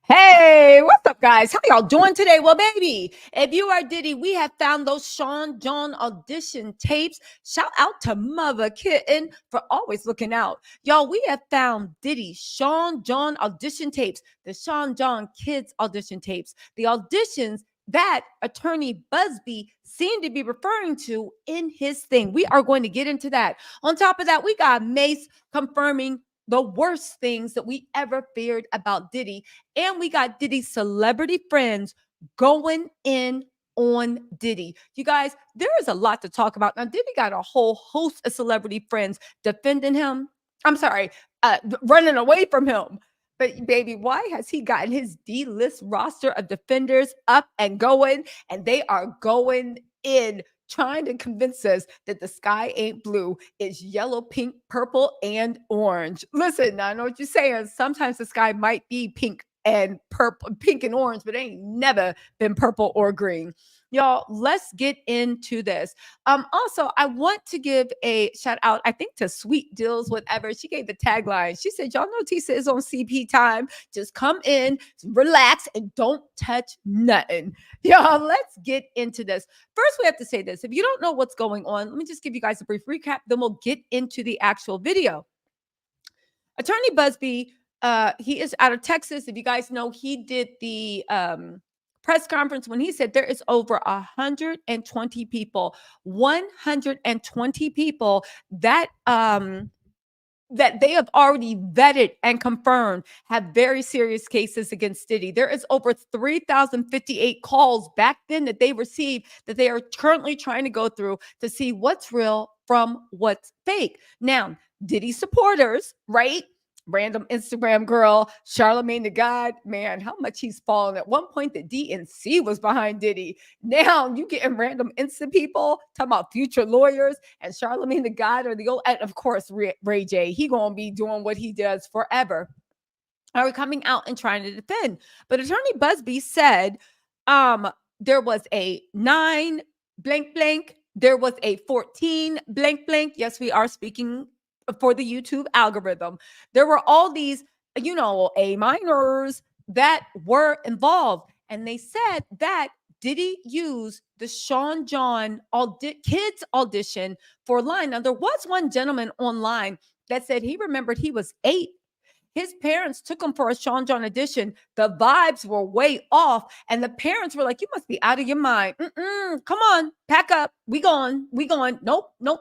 Hey, what's up, guys? How y'all doing today? Well, baby, if you are Diddy, we have found those Sean John audition tapes. Shout out to Mother Kitten for always looking out. Y'all, we have found Diddy Sean John audition tapes, the Sean John kids audition tapes, the auditions that attorney Buzbee seemed to be referring to in his thing. We are going to get into that. On top of that, we got Mase confirming the worst things that we ever feared about Diddy. And we got Diddy's celebrity friends going in on Diddy. You guys, there is a lot to talk about. Now, Diddy got a whole host of celebrity friends defending him. I'm sorry, running away from him. But baby, why has he gotten his D-list roster of defenders up and going? And they are going in trying to convince us that the sky ain't blue. It's yellow, pink, purple, and orange. Listen, I know what you're saying. Sometimes the sky might be pink and purple, pink and orange, but it ain't never been purple or green. Y'all, let's get into this. Also, I want to give a shout out, I think, to Sweet Deals, whatever. She gave the tagline. She said, y'all know Tisa is on CP time. Just come in, relax, and don't touch nothing. Y'all, let's get into this. First, we have to say this. If you don't know what's going on, let me just give you guys a brief recap, then we'll get into the actual video. Attorney Buzbee, he is out of Texas. If you guys know, he did the press conference when he said there is over 120 people, 120 people that that they have already vetted and confirmed have very serious cases against Diddy. There is over 3,058 calls back then that they received that they are currently trying to go through to see what's real from what's fake. Now, Diddy supporters, right? Random Instagram girl, Charlemagne the God, man, how much he's fallen. At one point, the DNC was behind Diddy. Now you getting random Insta people talking about future lawyers and Charlemagne the God or the old, and of course, Ray J. He gonna be doing what he does forever. Are coming out and trying to defend. But Attorney Buzbee said there was a 9 blank blank. There was a 14 blank blank. Yes, we are speaking for the YouTube algorithm. There were all these, A minors that were involved. And they said that Diddy use the Sean John kids audition for line. Now, there was one gentleman online that said he remembered he was 8. His parents took him for a Sean John audition. The vibes were way off. And the parents were like, you must be out of your mind. Come on, pack up. We going. Nope. We're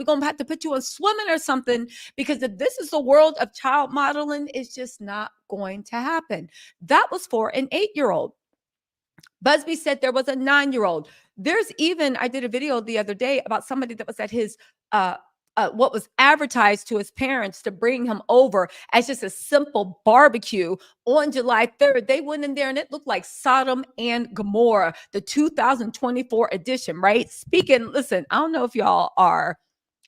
going to have to put you on swimming or something, because if this is the world of child modeling, it's just not going to happen. That was for an 8-year-old. Buzbee said there was a 9-year-old. There's even, I did a video the other day about somebody that was at his what was advertised to his parents to bring him over as just a simple barbecue on July 3rd. They went in there and it looked like Sodom and Gomorrah, the 2024 edition, right? Listen, I don't know if y'all are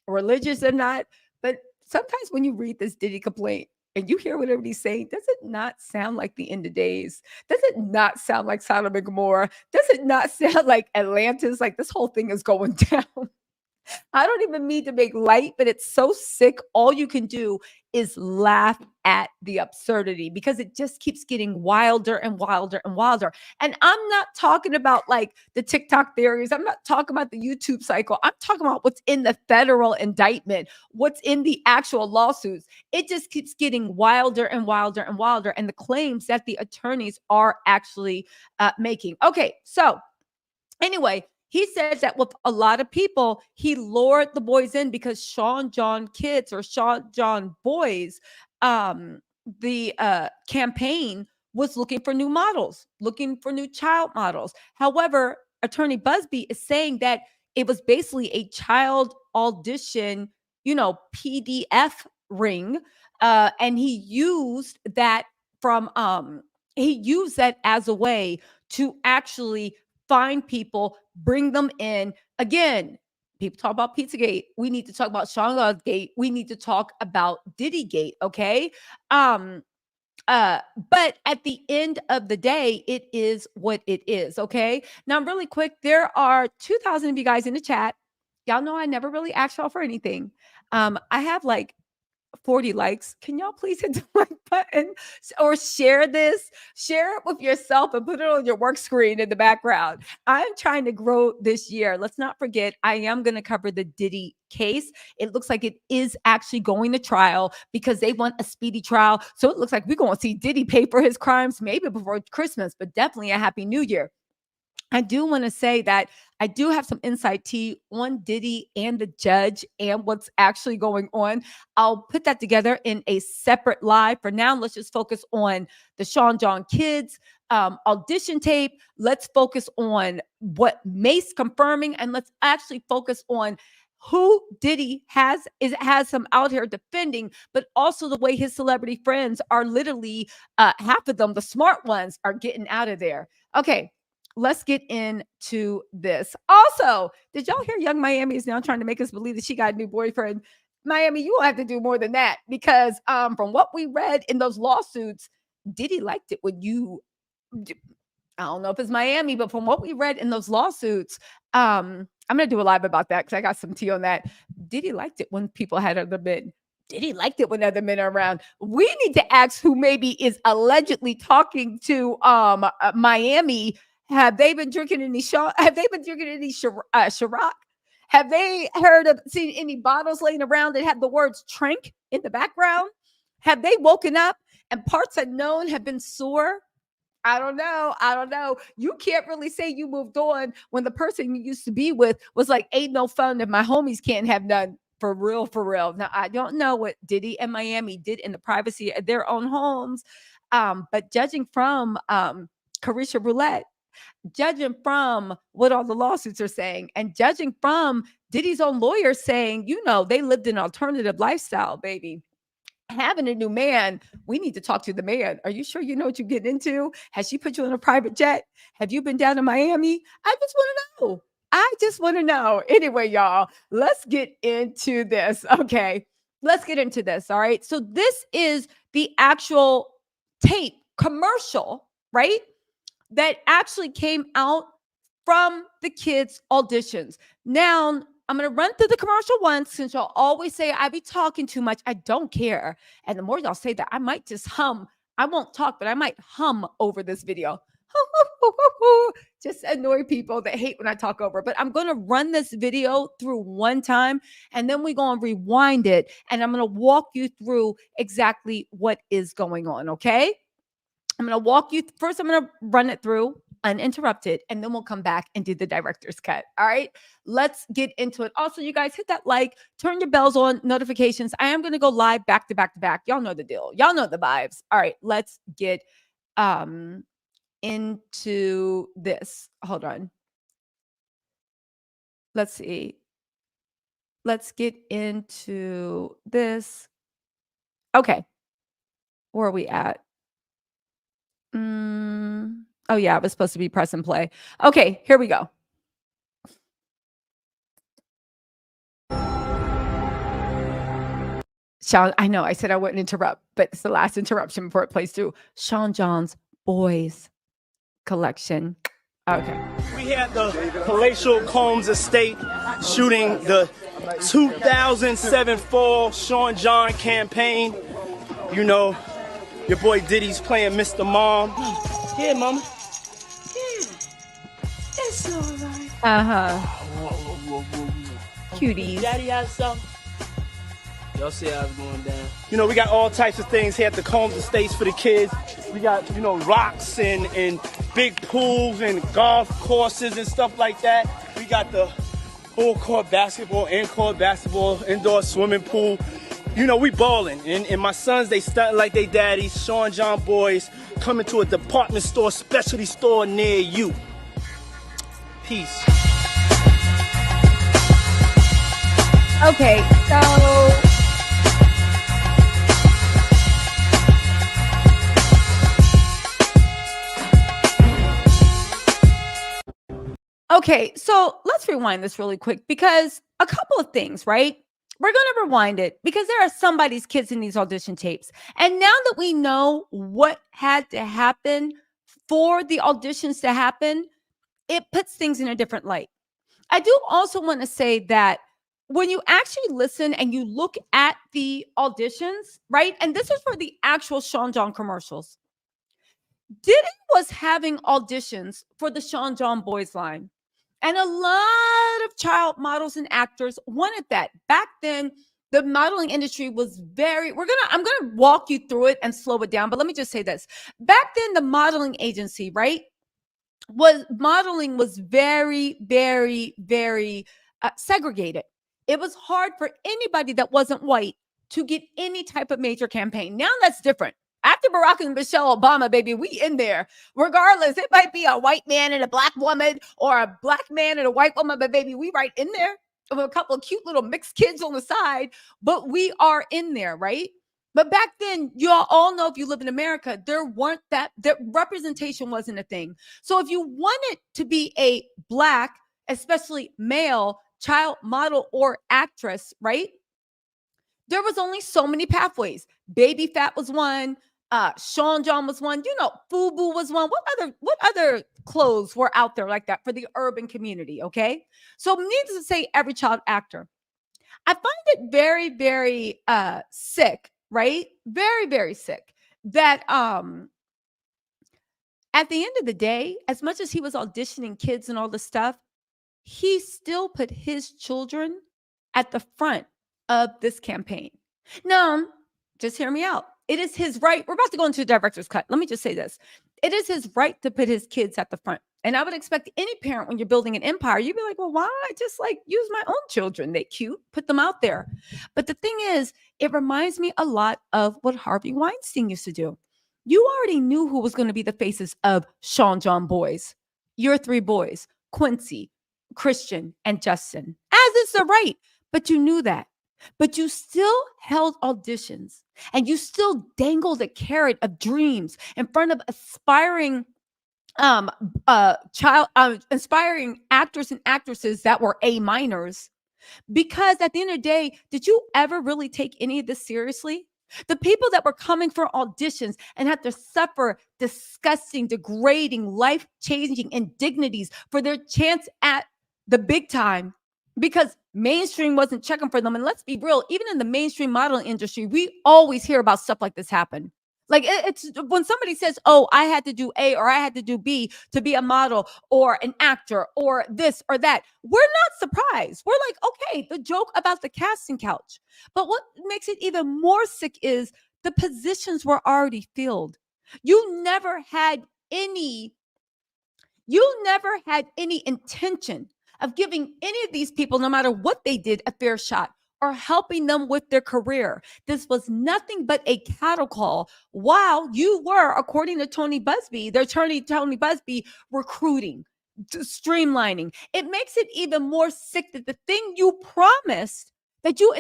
religious or not, but sometimes when you read this Diddy complaint and you hear what everybody's saying, does it not sound like the end of days? Does it not sound like Sodom and Gomorrah? Does it not sound like Atlantis? Like this whole thing is going down. I don't even mean to make light, but it's so sick. All you can do is laugh at the absurdity because it just keeps getting wilder and wilder and wilder. And I'm not talking about like the TikTok theories. I'm not talking about the YouTube cycle. I'm talking about what's in the federal indictment, what's in the actual lawsuits. It just keeps getting wilder and wilder and wilder. And the claims that the attorneys are actually making. Okay, so anyway, he says that with a lot of people, he lured the boys in because Sean John kids or Sean John boys, the campaign was looking for new models, looking for new child models. However, Attorney Buzbee is saying that it was basically a child audition, PDF ring, and he used that as a way to actually find people, bring them in. Again, people talk about Pizzagate. We need to talk about Sean Gate. We need to talk about Diddy Gate. Okay. But at the end of the day, it is what it is. Okay. Now, really quick, there are 2,000 of you guys in the chat. Y'all know I never really ask y'all for anything. I have like 40 likes. Can y'all please hit the like button or share this? Share it with yourself and put it on your work screen in the background. I'm trying to grow this year. Let's not forget, I am going to cover the Diddy case. It looks like it is actually going to trial because they want a speedy trial. So it looks like we're going to see Diddy pay for his crimes maybe before Christmas, but definitely a happy new year. I do want to say that I do have some inside tea on Diddy and the judge and what's actually going on. I'll put that together in a separate live. For now, let's just focus on the Sean John kids audition tape. Let's focus on what Mase confirming, and let's actually focus on who Diddy has some out here defending, but also the way his celebrity friends are literally half of them, the smart ones, are getting out of there. Okay, let's get into this. Also, did y'all hear Young Miami is now trying to make us believe that she got a new boyfriend? Miami, you will have to do more than that because from what we read in those lawsuits, Diddy liked it when you, I don't know if it's Miami, but from what we read in those lawsuits, I'm going to do a live about that because I got some tea on that. Diddy liked it when people had other men. Diddy liked it when other men are around. We need to ask who maybe is allegedly talking to Miami. Have they been drinking any Have they been drinking any Ciroc? Have they seen any bottles laying around that have the words "Trank" in the background? Have they woken up and parts unknown have been sore? I don't know. You can't really say you moved on when the person you used to be with was like, ain't no fun if my homies can't have none. For real, for real. Now, I don't know what Diddy and Miami did in the privacy of their own homes. But judging from Carisha Roulette, judging from what all the lawsuits are saying, and judging from Diddy's own lawyers saying, they lived an alternative lifestyle, baby. Having a new man, we need to talk to the man. Are you sure you know what you get into? Has she put you on a private jet? Have you been down to Miami? I just want to know. Anyway, y'all, let's get into this. Okay, let's get into this. All right. So this is the actual tape commercial, right? That actually came out from the kids' auditions. Now, I'm going to run through the commercial once since y'all always say I be talking too much. I don't care. And the more y'all say that, I might just hum. I won't talk, but I might hum over this video. Just annoy people that hate when I talk over. But I'm going to run this video through one time, and then we're going to rewind it, and I'm going to walk you through exactly what is going on, okay? I'm going to walk you first. I'm going to run it through uninterrupted, and then we'll come back and do the director's cut. All right, let's get into it. Also, you guys hit that like, turn your bells on, notifications. I am going to go live back to back to back. Y'all know the deal. Y'all know the vibes. All right, let's get into this. Hold on. Let's see. Let's get into this. Okay. Where are we at? Oh, yeah, I was supposed to be press and play. Okay, here we go. Sean, I know I said I wouldn't interrupt, but it's the last interruption before it plays through. Sean John's Boys collection. Okay. We had the Palatial Combs Estate shooting the 2007 fall Sean John campaign. You know, your boy Diddy's playing Mr. Mom. Yeah, mama. Yeah. It's all right. Cuties. Daddy has something. Y'all see how it's going down. You know, we got all types of things here at the Combs Estates for the kids. We got, rocks and big pools and golf courses and stuff like that. We got the full court basketball, in-court basketball, indoor swimming pool. We balling. And my sons, they stunting like they daddies. Sean John Boys coming to a department store, specialty store near you. Peace. Okay, so let's rewind this really quick because a couple of things, right? We're going to rewind it because there are somebody's kids in these audition tapes. And now that we know what had to happen for the auditions to happen, it puts things in a different light. I do also want to say that when you actually listen and you look at the auditions, right? And this is for the actual Sean John commercials. Diddy was having auditions for the Sean John Boys line. And a lot of child models and actors wanted that. Back then, the modeling industry was I'm gonna walk you through it and slow it down, but let me just say this. Back then, the modeling agency, right, was very, very, very segregated. It was hard for anybody that wasn't white to get any type of major campaign. Now that's different. After Barack and Michelle Obama, baby, we in there. Regardless, it might be a white man and a black woman or a black man and a white woman, but baby, we right in there with a couple of cute little mixed kids on the side, but we are in there, right? But back then, you all know if you live in America, the representation wasn't a thing. So if you wanted to be a black, especially male child model or actress, right? There was only so many pathways. Baby Fat was one. Sean John was one. You know, FUBU was one. What other clothes were out there like that for the urban community? Okay, so needless to say, every child actor. I find it very, very sick, right? Very, very sick that at the end of the day, as much as he was auditioning kids and all this stuff, he still put his children at the front of this campaign. Now, just hear me out. It is his right. We're about to go into the director's cut. Let me just say this. It is his right to put his kids at the front. And I would expect any parent when you're building an empire, you'd be like, well, why don't I just like use my own children? They cute, put them out there. But the thing is, it reminds me a lot of what Harvey Weinstein used to do. You already knew who was going to be the faces of Sean John Boys, your three boys, Quincy, Christian, and Justin, as is the right. But you knew that. But you still held auditions and you still dangled a carrot of dreams in front of aspiring inspiring actors and actresses that were A minors. Because at the end of the day, did you ever really take any of this seriously? The people that were coming for auditions and had to suffer disgusting, degrading, life-changing indignities for their chance at the big time because mainstream wasn't checking for them. And let's be real, even in the mainstream modeling industry, we always hear about stuff like this happen. Like it's when somebody says, oh, I had to do A or I had to do B to be a model or an actor or this or that. We're not surprised. We're like, okay, the joke about the casting couch. But what makes it even more sick is the positions were already filled. You never had any intention of giving any of these people, no matter what they did, a fair shot or helping them with their career. This was nothing but a cattle call while you were, according to Tony Buzbee, their attorney Tony Buzbee, recruiting, streamlining. It makes it even more sick that the thing you promised that you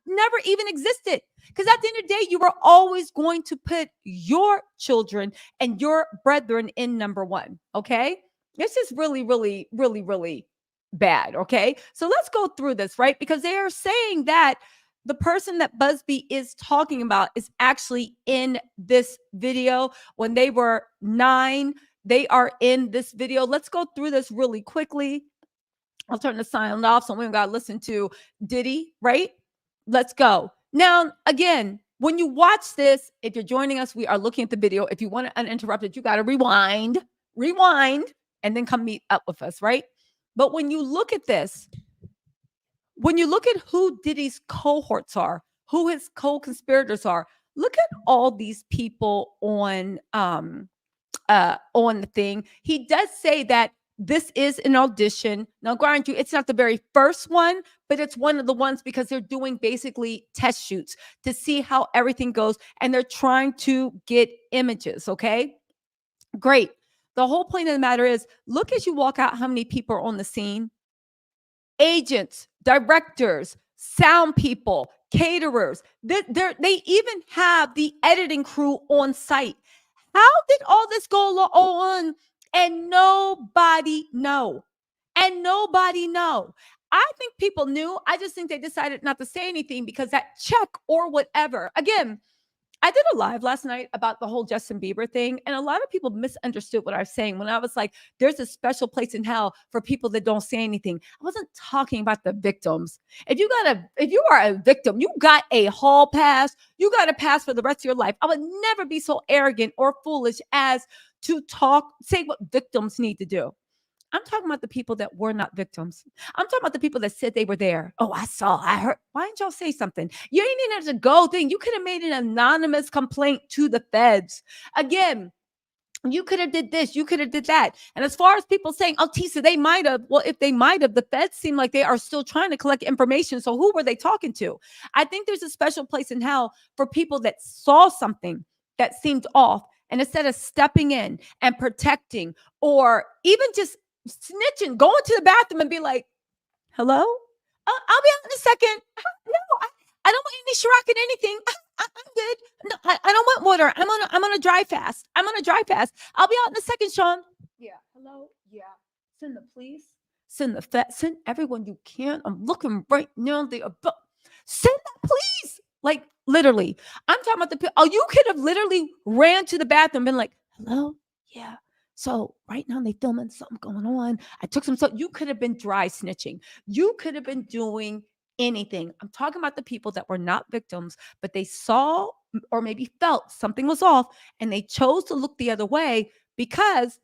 never even existed. Because at the end of the day, you were always going to put your children and your brethren in number one. Okay. This is really, really, really, really bad. Okay. So let's go through this, right? Because they are saying that the person that Buzbee is talking about is actually in this video when they were 9. They are in this video. Let's go through this really quickly. I'll turn the sound off so we don't got to listen to Diddy, right? Let's go. Now, again, when you watch this, if you're joining us, we are looking at the video. If you want it uninterrupted, you got to rewind, and then come meet up with us, right? But when you look at this, when you look at who Diddy's cohorts are, who his co-conspirators are, look at all these people on the thing. He does say that this is an audition. Now, grant you, it's not the very first one, but it's one of the ones because they're doing basically test shoots to see how everything goes. And they're trying to get images. Okay, great. The whole point of the matter is, look as you walk out, how many people are on the scene. Agents, directors, sound people, caterers. They even have the editing crew on site. How did all this go on and nobody know? And nobody know. I think people knew. I just think they decided not to say anything because that check or whatever. Again, I did a live last night about the whole Justin Bieber thing, and a lot of people misunderstood what I was saying when I was like, there's a special place in hell for people that don't say anything. I wasn't talking about the victims. If you are a victim, you got a hall pass, you got a pass for the rest of your life. I would never be so arrogant or foolish as to say what victims need to do. I'm talking about the people that were not victims. I'm talking about the people that said they were there. Oh, I saw, I heard. Why didn't y'all say something? You ain't even have to go thing. You could have made an anonymous complaint to the feds. Again, you could have did this, you could have did that. And as far as people saying, oh, Tisa, they might have. Well, if they might have, the feds seem like they are still trying to collect information. So who were they talking to? I think there's a special place in hell for people that saw something that seemed off. And instead of stepping in and protecting or even just snitching, going to the bathroom and be like, hello? I'll be out in a second. No, I don't want any Ciroc in anything. I'm good. No, I don't want water. I'm on a dry fast. I'm on a dry fast. I'll be out in a second, Sean. Yeah. Hello. Yeah. Send the police. Send the send everyone you can. I'm looking right now. Send the police. Like literally. I'm talking about the people. Oh, you could have literally ran to the bathroom and been like, hello? Yeah. So right now they filming something going on. I took some stuff. You could have been dry snitching. You could have been doing anything. I'm talking about the people that were not victims, but they saw or maybe felt something was off and they chose to look the other way because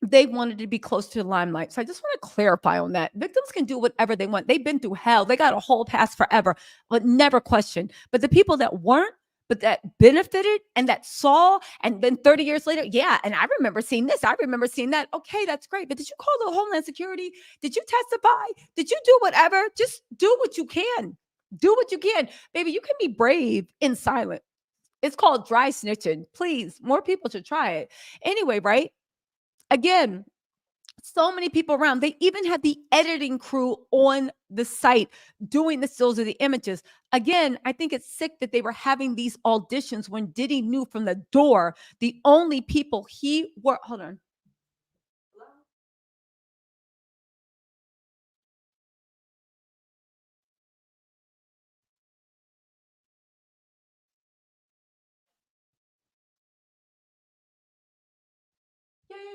they wanted to be close to the limelight. So I just want to clarify on that. Victims can do whatever they want. They've been through hell. They got a whole past forever, but never question. But the people that weren't, but that benefited and that saw, and then 30 years later, yeah, and I remember seeing this, I remember seeing that. Okay, that's great. But did you call the Homeland Security? Did you testify? Did you do whatever? Just do what you can. Do what you can. Baby, you can be brave in silence. It's called dry snitching. Please, more people should try it. Anyway, right? Again, so many people around. They even had the editing crew on the site doing the stills of the images. Again, I think it's sick that they were having these auditions when Diddy knew from the door the only people he were. Hold on.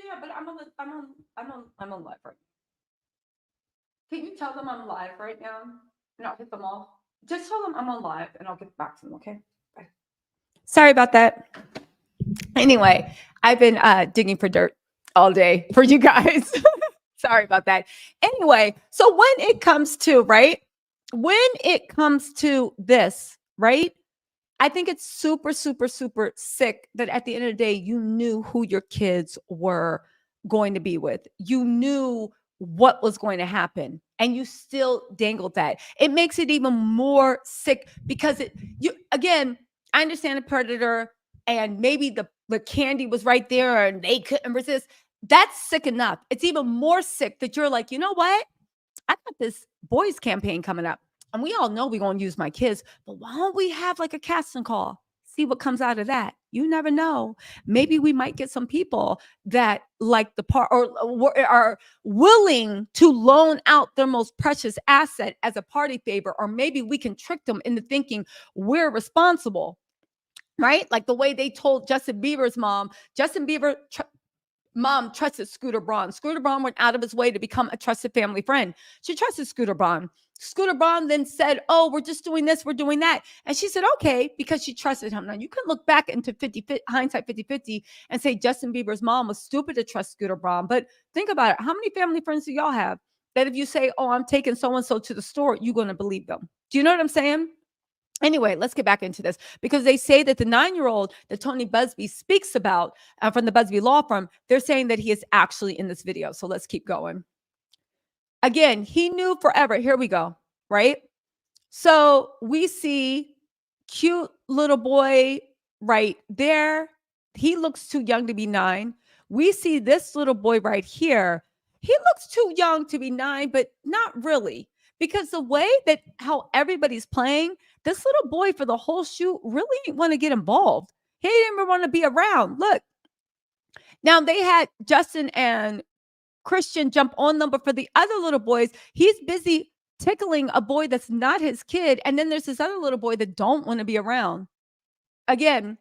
Yeah. But I'm on live right now. Can you tell them I'm live right now? And I'll hit them all. Just tell them I'm on live and I'll get back to them, okay? Bye. Sorry about that. Anyway, I've been digging for dirt all day for you guys. Sorry about that. Anyway, so when it comes to, right? When it comes to this, right? I think it's super, super, super sick that at the end of the day, you knew who your kids were going to be with. You knew what was going to happen and you still dangled that. It makes it even more sick because again, I understand a predator and maybe the candy was right there and they couldn't resist. That's sick enough. It's even more sick that you're like, you know what? I got this boys campaign coming up. And we all know we're going to use my kids, but why don't we have like a casting call? See what comes out of that. You never know. Maybe we might get some people that like the part or are willing to loan out their most precious asset as a party favor, or maybe we can trick them into thinking we're responsible, right? Like the way they told Justin Bieber's mom. Justin Bieber mom trusted Scooter Braun. Scooter Braun went out of his way to become a trusted family friend. She trusted Scooter Braun. Scooter Braun then said, oh, we're just doing this, we're doing that. And she said, okay, because she trusted him. Now, you can look back into hindsight 50-50 and say Justin Bieber's mom was stupid to trust Scooter Braun. But think about it. How many family friends do y'all have that if you say, oh, I'm taking so-and-so to the store, you're going to believe them? Do you know what I'm saying? Anyway, let's get back into this because they say that the 9-year-old that Tony Buzbee speaks about from the Buzbee law firm, they're saying that he is actually in this video. So let's keep going. Again, he knew forever. Here we go. Right. So we see cute little boy right there. He looks too young to be 9. We see this little boy right here. He looks too young to be 9, but not really. Because the way that how everybody's playing, this little boy for the whole shoot really didn't want to get involved. He didn't even want to be around. Look, now they had Justin and Christian jump on them, but for the other little boys, he's busy tickling a boy that's not his kid. And then there's this other little boy that don't want to be around. again,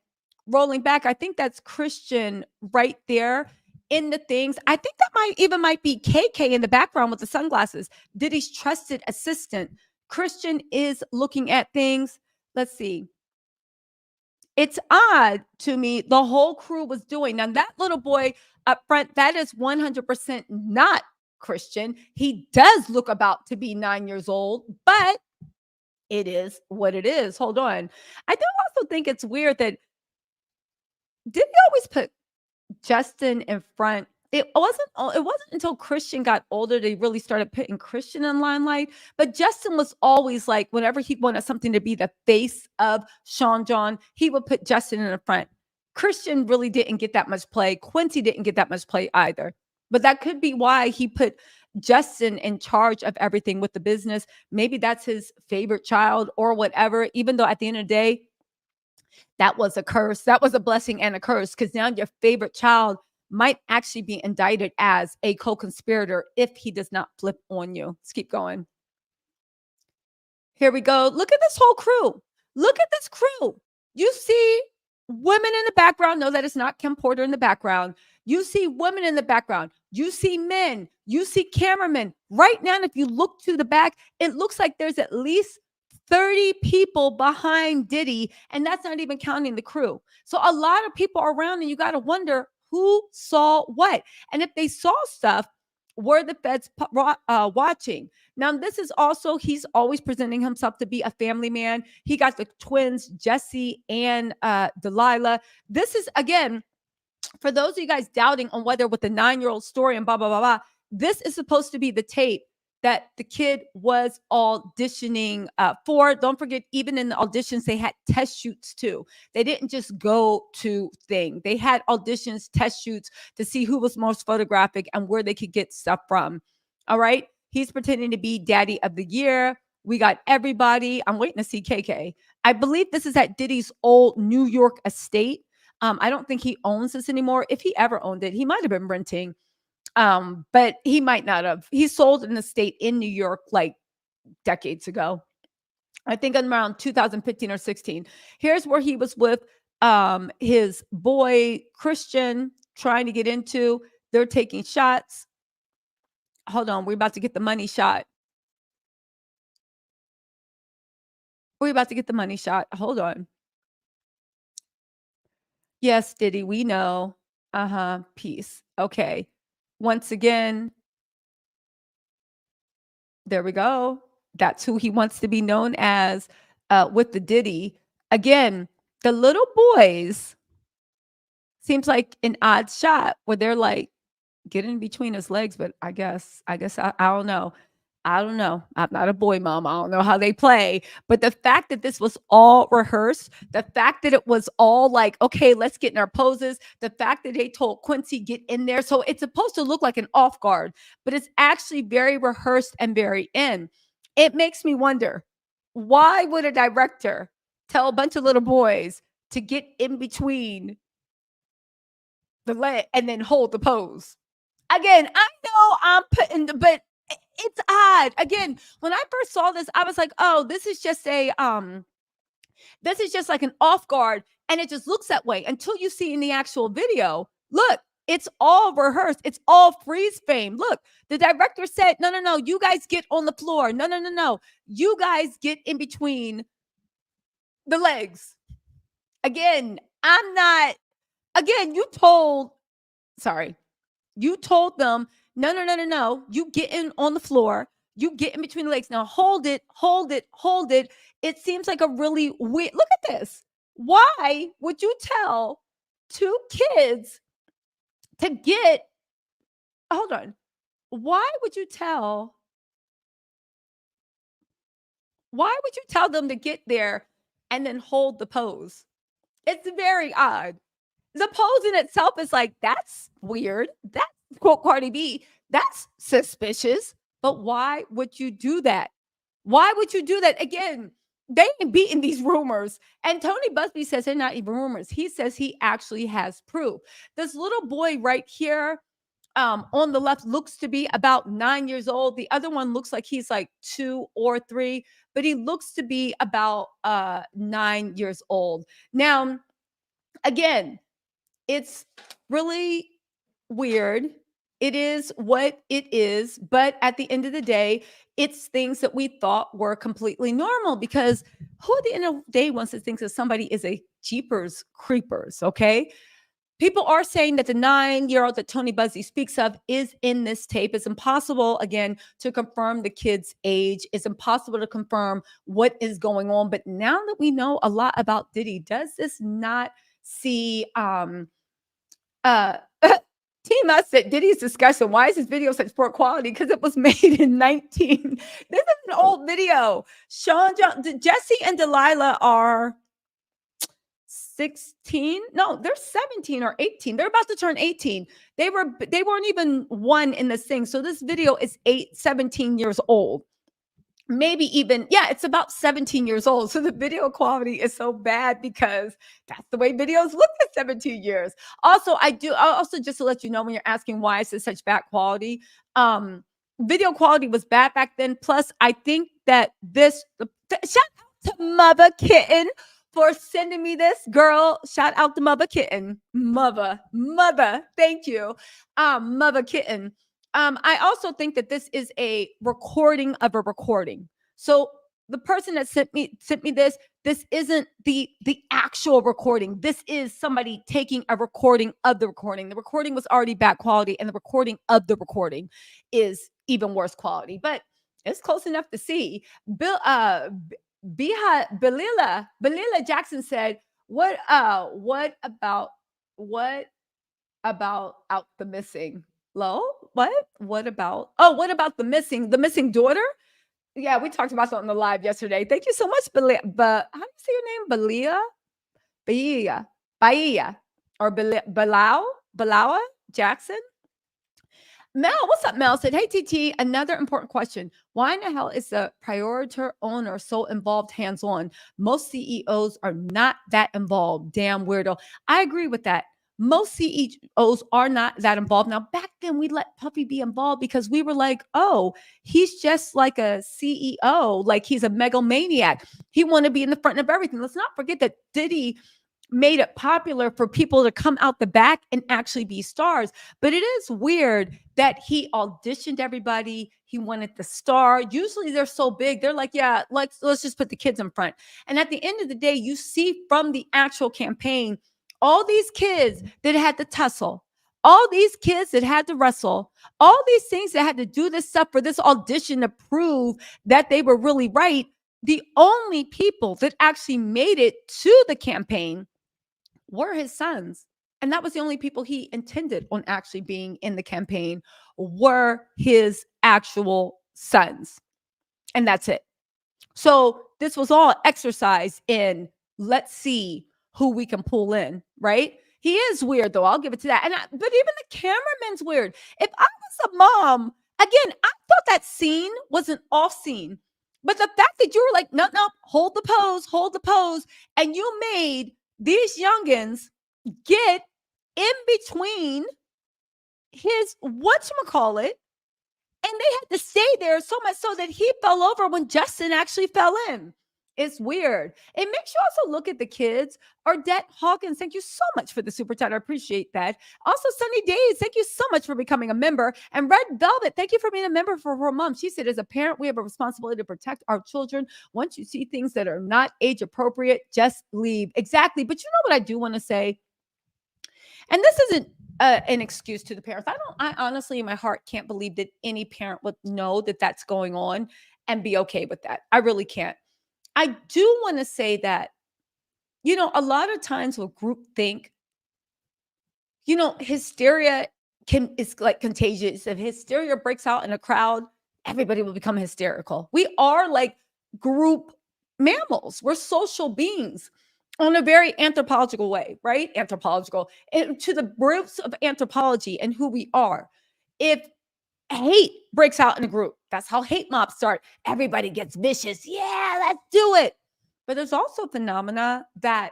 rolling back, I think that's Christian right there in the things. I think that might be KK in the background with the sunglasses. Diddy's trusted assistant. Christian is looking at things. Let's see. It's odd to me the whole crew was doing. Now that little boy up front, that is 100% not Christian. He does look about to be 9 years old, but it is what it is. Hold on. I do also think it's weird that did he always put Justin in front? It wasn't until Christian got older they really started putting Christian in limelight. But Justin was always like, whenever he wanted something to be the face of Sean John, he would put Justin in the front. Christian really didn't get that much play. Quincy didn't get that much play either. But that could be why he put Justin in charge of everything with the business. Maybe that's his favorite child or whatever, even though at the end of the day, that was a curse. That was a blessing and a curse, because now your favorite child might actually be indicted as a co-conspirator if he does not flip on you. Let's keep going. Here we go. Look at this whole crew. Look at this crew. You see women in the background. No, that is not Kim Porter in the background. You see women in the background. You see men. You see cameramen. Right now, if you look to the back, it looks like there's at least 30 people behind Diddy, and that's not even counting the crew. So a lot of people are around, and you got to wonder who saw what. And if they saw stuff, were the feds watching? Now, this is also, he's always presenting himself to be a family man. He got the twins, Jesse and Delilah. This is, again, for those of you guys doubting on whether with the 9-year-old story and blah, blah, blah, blah, this is supposed to be the tape that the kid was auditioning for. Don't forget, even in the auditions, they had test shoots too. They didn't just go to thing. They had auditions, test shoots to see who was most photographic and where they could get stuff from. All right. He's pretending to be daddy of the year. We got everybody. I'm waiting to see KK. I believe this is at Diddy's old New York estate. I don't think he owns this anymore. If he ever owned it, he might have been renting. But he might not have. He sold an estate in New York like decades ago. I think around 2015 or 16. Here's where he was with his boy Christian, trying to get into. They're taking shots. Hold on, we're about to get the money shot. We're about to get the money shot. Hold on. Yes, Diddy, we know. Peace. Okay. Once again, there we go. That's who he wants to be known as with the Diddy. Again, the little boys seems like an odd shot where they're like getting between his legs, but I guess I don't know. I don't know. I'm not a boy mom. I don't know how they play. But the fact that this was all rehearsed, the fact that it was all like, okay, let's get in our poses, the fact that they told Quincy, get in there. So it's supposed to look like an off guard, but it's actually very rehearsed and very in. It makes me wonder, why would a director tell a bunch of little boys to get in between the leg and then hold the pose? Again, I know I'm putting but it's odd. Again, when I first saw this, I was like, oh, this is just like an off guard. And it just looks that way until you see in the actual video. Look, it's all rehearsed. It's all freeze frame. Look, the director said, no, you guys get on the floor. No. You guys get in between the legs. Again, you told them, no. You get in on the floor. You get in between the legs. Now hold it. It seems like a really weird. Look at this. Why would you tell two kids to get? Hold on. Why would you tell them to get there and then hold the pose? It's very odd. The pose in itself is like, that's weird. That's quote Cardi B. That's suspicious. But why would you do that? Why would you do that? Again, they ain't beating these rumors. And Tony Buzbee says they're not even rumors. He says he actually has proof. This little boy right here, on the left looks to be about 9 years old. The other one looks like he's like 2 or 3, but he looks to be about 9 years old. Now, again, it's really weird. It is what it is, but at the end of the day, it's things that we thought were completely normal, because who at the end of the day wants to think that somebody is a Jeepers Creepers, okay? People are saying that the 9-year-old that Tony Buzbee speaks of is in this tape. It's impossible, again, to confirm the kid's age. It's impossible to confirm what is going on. But now that we know a lot about Diddy, does this not see Tima said Diddy's discussion? Why is this video such poor quality? Because it was made in 19. This is an old video. Jesse and Delilah are 16. No, they're 17 or 18. They're about to turn 18. They weren't even one in this thing. So this video is 17 years old. Maybe even, yeah, it's about 17 years old. So the video quality is so bad because that's the way videos look at 17 years. Also, just to let you know, when you're asking why is this such bad quality, video quality was bad back then. Plus, I think that shout out to Mother Kitten for sending me this. Girl, shout out to Mother Kitten. Mother, thank you. Mother Kitten. I also think that this is a recording of a recording. So the person that sent me this isn't the actual recording. This is somebody taking a recording of the recording. The recording was already bad quality, and the recording of the recording is even worse quality. But it's close enough to see. Belila Jackson said, what about out the missing? What about the missing daughter? Yeah, we talked about that on the live yesterday. Thank you so much, how do you say your name? Bahia, or Balawa Jackson? Mel, what's up, Mel? Said, hey, TT, another important question. Why in the hell is the priority owner so involved hands-on? Most CEOs are not that involved. Damn weirdo. I agree with that. Most CEOs are not that involved. Now, back then, we let Puffy be involved because we were like, oh, he's just like a CEO. Like, he's a megalomaniac. He want to be in the front of everything. Let's not forget that Diddy made it popular for people to come out the back and actually be stars. But it is weird that he auditioned everybody. He wanted the star. Usually they're so big. They're like, yeah, let's just put the kids in front. And at the end of the day, you see from the actual campaign, all these kids that had to tussle, all these kids that had to wrestle, all these things that had to do this stuff for this audition to prove that they were really right. The only people that actually made it to the campaign were his sons. And that was the only people he intended on actually being in the campaign, were his actual sons. And that's it. So this was all exercise in, let's see who we can pull in, right? He is weird, though. I'll give it to that. But even the cameraman's weird. If I was a mom, again, I thought that scene was an off scene. But the fact that you were like, no, hold the pose, and you made these youngins get in between his whatchamacallit, and they had to stay there so much so that he fell over when Justin actually fell in. It's weird. It makes you also look at the kids. Ardette Hawkins, thank you so much for the super chat. I appreciate that. Also, Sunny Days, thank you so much for becoming a member. And Red Velvet, thank you for being a member for her mom. She said, as a parent, we have a responsibility to protect our children. Once you see things that are not age appropriate, just leave. Exactly. But you know what I do want to say? And this isn't an excuse to the parents. I honestly, in my heart, can't believe that any parent would know that that's going on and be okay with that. I really can't. I do want to say that, a lot of times with groupthink, hysteria is like contagious. If hysteria breaks out in a crowd, everybody will become hysterical. We are like group mammals. We're social beings on a very anthropological way, right? Anthropological, and to the roots of anthropology and who we are. If hate breaks out in a group, that's how hate mobs start. Everybody gets vicious. Yeah, let's do it. But there's also a phenomena that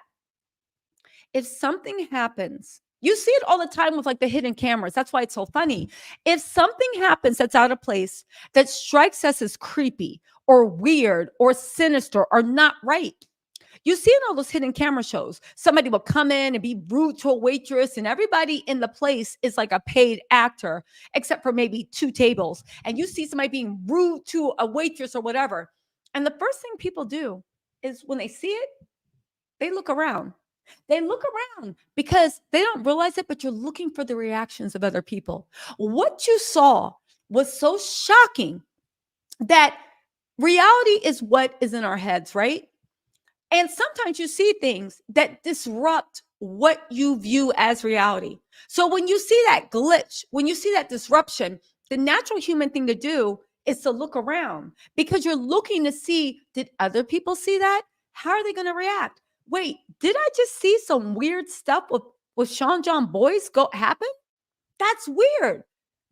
if something happens, You see it all the time with like the hidden cameras. That's why it's so funny. If something happens that's out of place, that strikes us as creepy or weird or sinister or not right, you see in all those hidden camera shows, somebody will come in and be rude to a waitress, and everybody in the place is like a paid actor, except for maybe 2 tables. And you see somebody being rude to a waitress or whatever. And the first thing people do is when they see it, they look around. They look around because they don't realize it, but you're looking for the reactions of other people. What you saw was so shocking that reality is what is in our heads, right? And sometimes you see things that disrupt what you view as reality. So when you see that glitch, when you see that disruption, the natural human thing to do is to look around because you're looking to see, did other people see that? How are they going to react? Wait, did I just see some weird stuff with Sean John Boyce go happen? That's weird.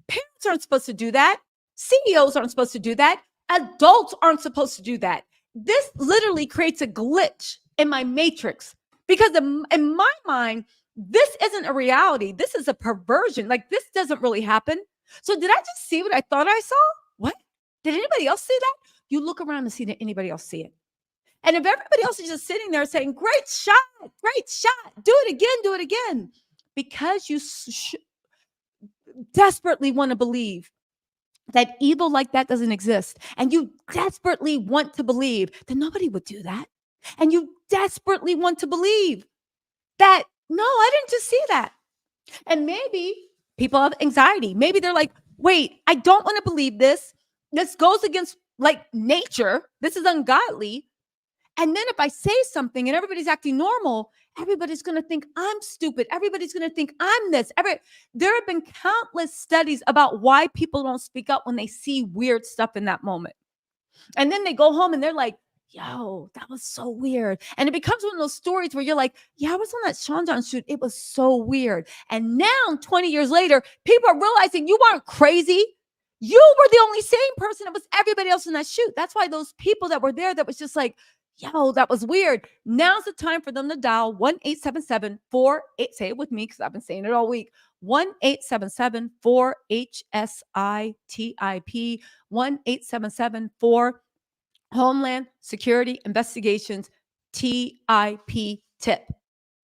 Parents aren't supposed to do that. CEOs aren't supposed to do that. Adults aren't supposed to do that. This literally creates a glitch in my matrix because in my mind, this isn't a reality. This is a perversion. Like, this doesn't really happen. So did I just see what I thought I saw? What? Did anybody else see that? You look around and see that anybody else see it. And if everybody else is just sitting there saying, great shot, do it again, because you desperately want to believe that evil like that doesn't exist, and you desperately want to believe that nobody would do that, and you desperately want to believe that, no, I didn't just see that. And maybe people have anxiety. Maybe they're like, wait, I don't want to believe this. This goes against like nature. This is ungodly. And then if I say something and everybody's acting normal, everybody's going to think I'm stupid. Everybody's going to think I'm this. There have been countless studies about why people don't speak up when they see weird stuff in that moment. And then they go home and they're like, yo, that was so weird. And it becomes one of those stories where you're like, yeah, I was on that Sean John shoot. It was so weird. And now 20 years later, people are realizing you weren't crazy. You were the only sane person. It was everybody else in that shoot. That's why those people that were there that was just like, yo, that was weird. Now's the time for them to dial 1-877-48, say it with me because I've been saying it all week, 1-877-4-HSITIP, 1-877-4 Homeland Security Investigations TIP tip,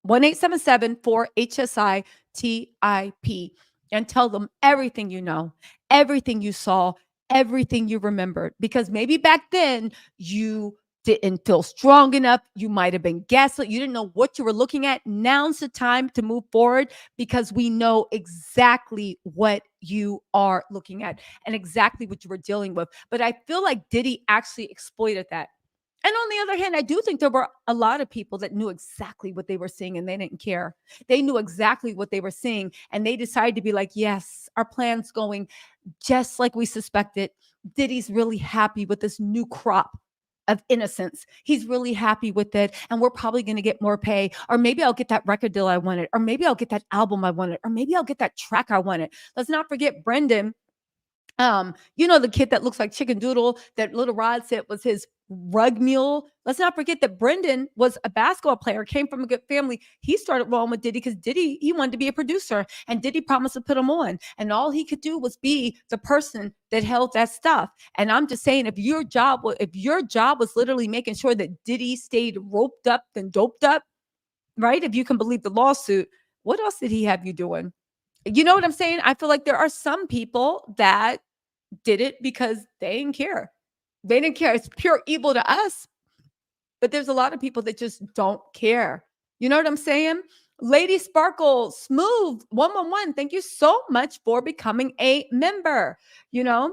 1-877-4-HSITIP, and tell them everything you know, everything you saw, everything you remembered, because maybe back then you didn't feel strong enough. You might have been gaslit. You didn't know what you were looking at. Now's the time to move forward because we know exactly what you are looking at and exactly what you were dealing with. But I feel like Diddy actually exploited that. And on the other hand, I do think there were a lot of people that knew exactly what they were seeing and they didn't care. They knew exactly what they were seeing and they decided to be like, yes, our plan's going just like we suspected. Diddy's really happy with this new crop of innocence. He's really happy with it. And we're probably going to get more pay. Or maybe I'll get that record deal I wanted. Or maybe I'll get that album I wanted. Or maybe I'll get that track I wanted. Let's not forget Brendan. The kid that looks like Chicken Doodle that Little Rod said was his rug mule. Let's not forget that Brendan was a basketball player, came from a good family. He started rolling with Diddy because Diddy, he wanted to be a producer and Diddy promised to put him on. And all he could do was be the person that held that stuff. And I'm just saying, if your job was literally making sure that Diddy stayed roped up and doped up, right? If you can believe the lawsuit, what else did he have you doing? You know what I'm saying? I feel like there are some people that did it because they didn't care. They didn't care. It's pure evil to us. But there's a lot of people that just don't care. You know what I'm saying? Lady Sparkle, Smooth, 111, thank you so much for becoming a member. I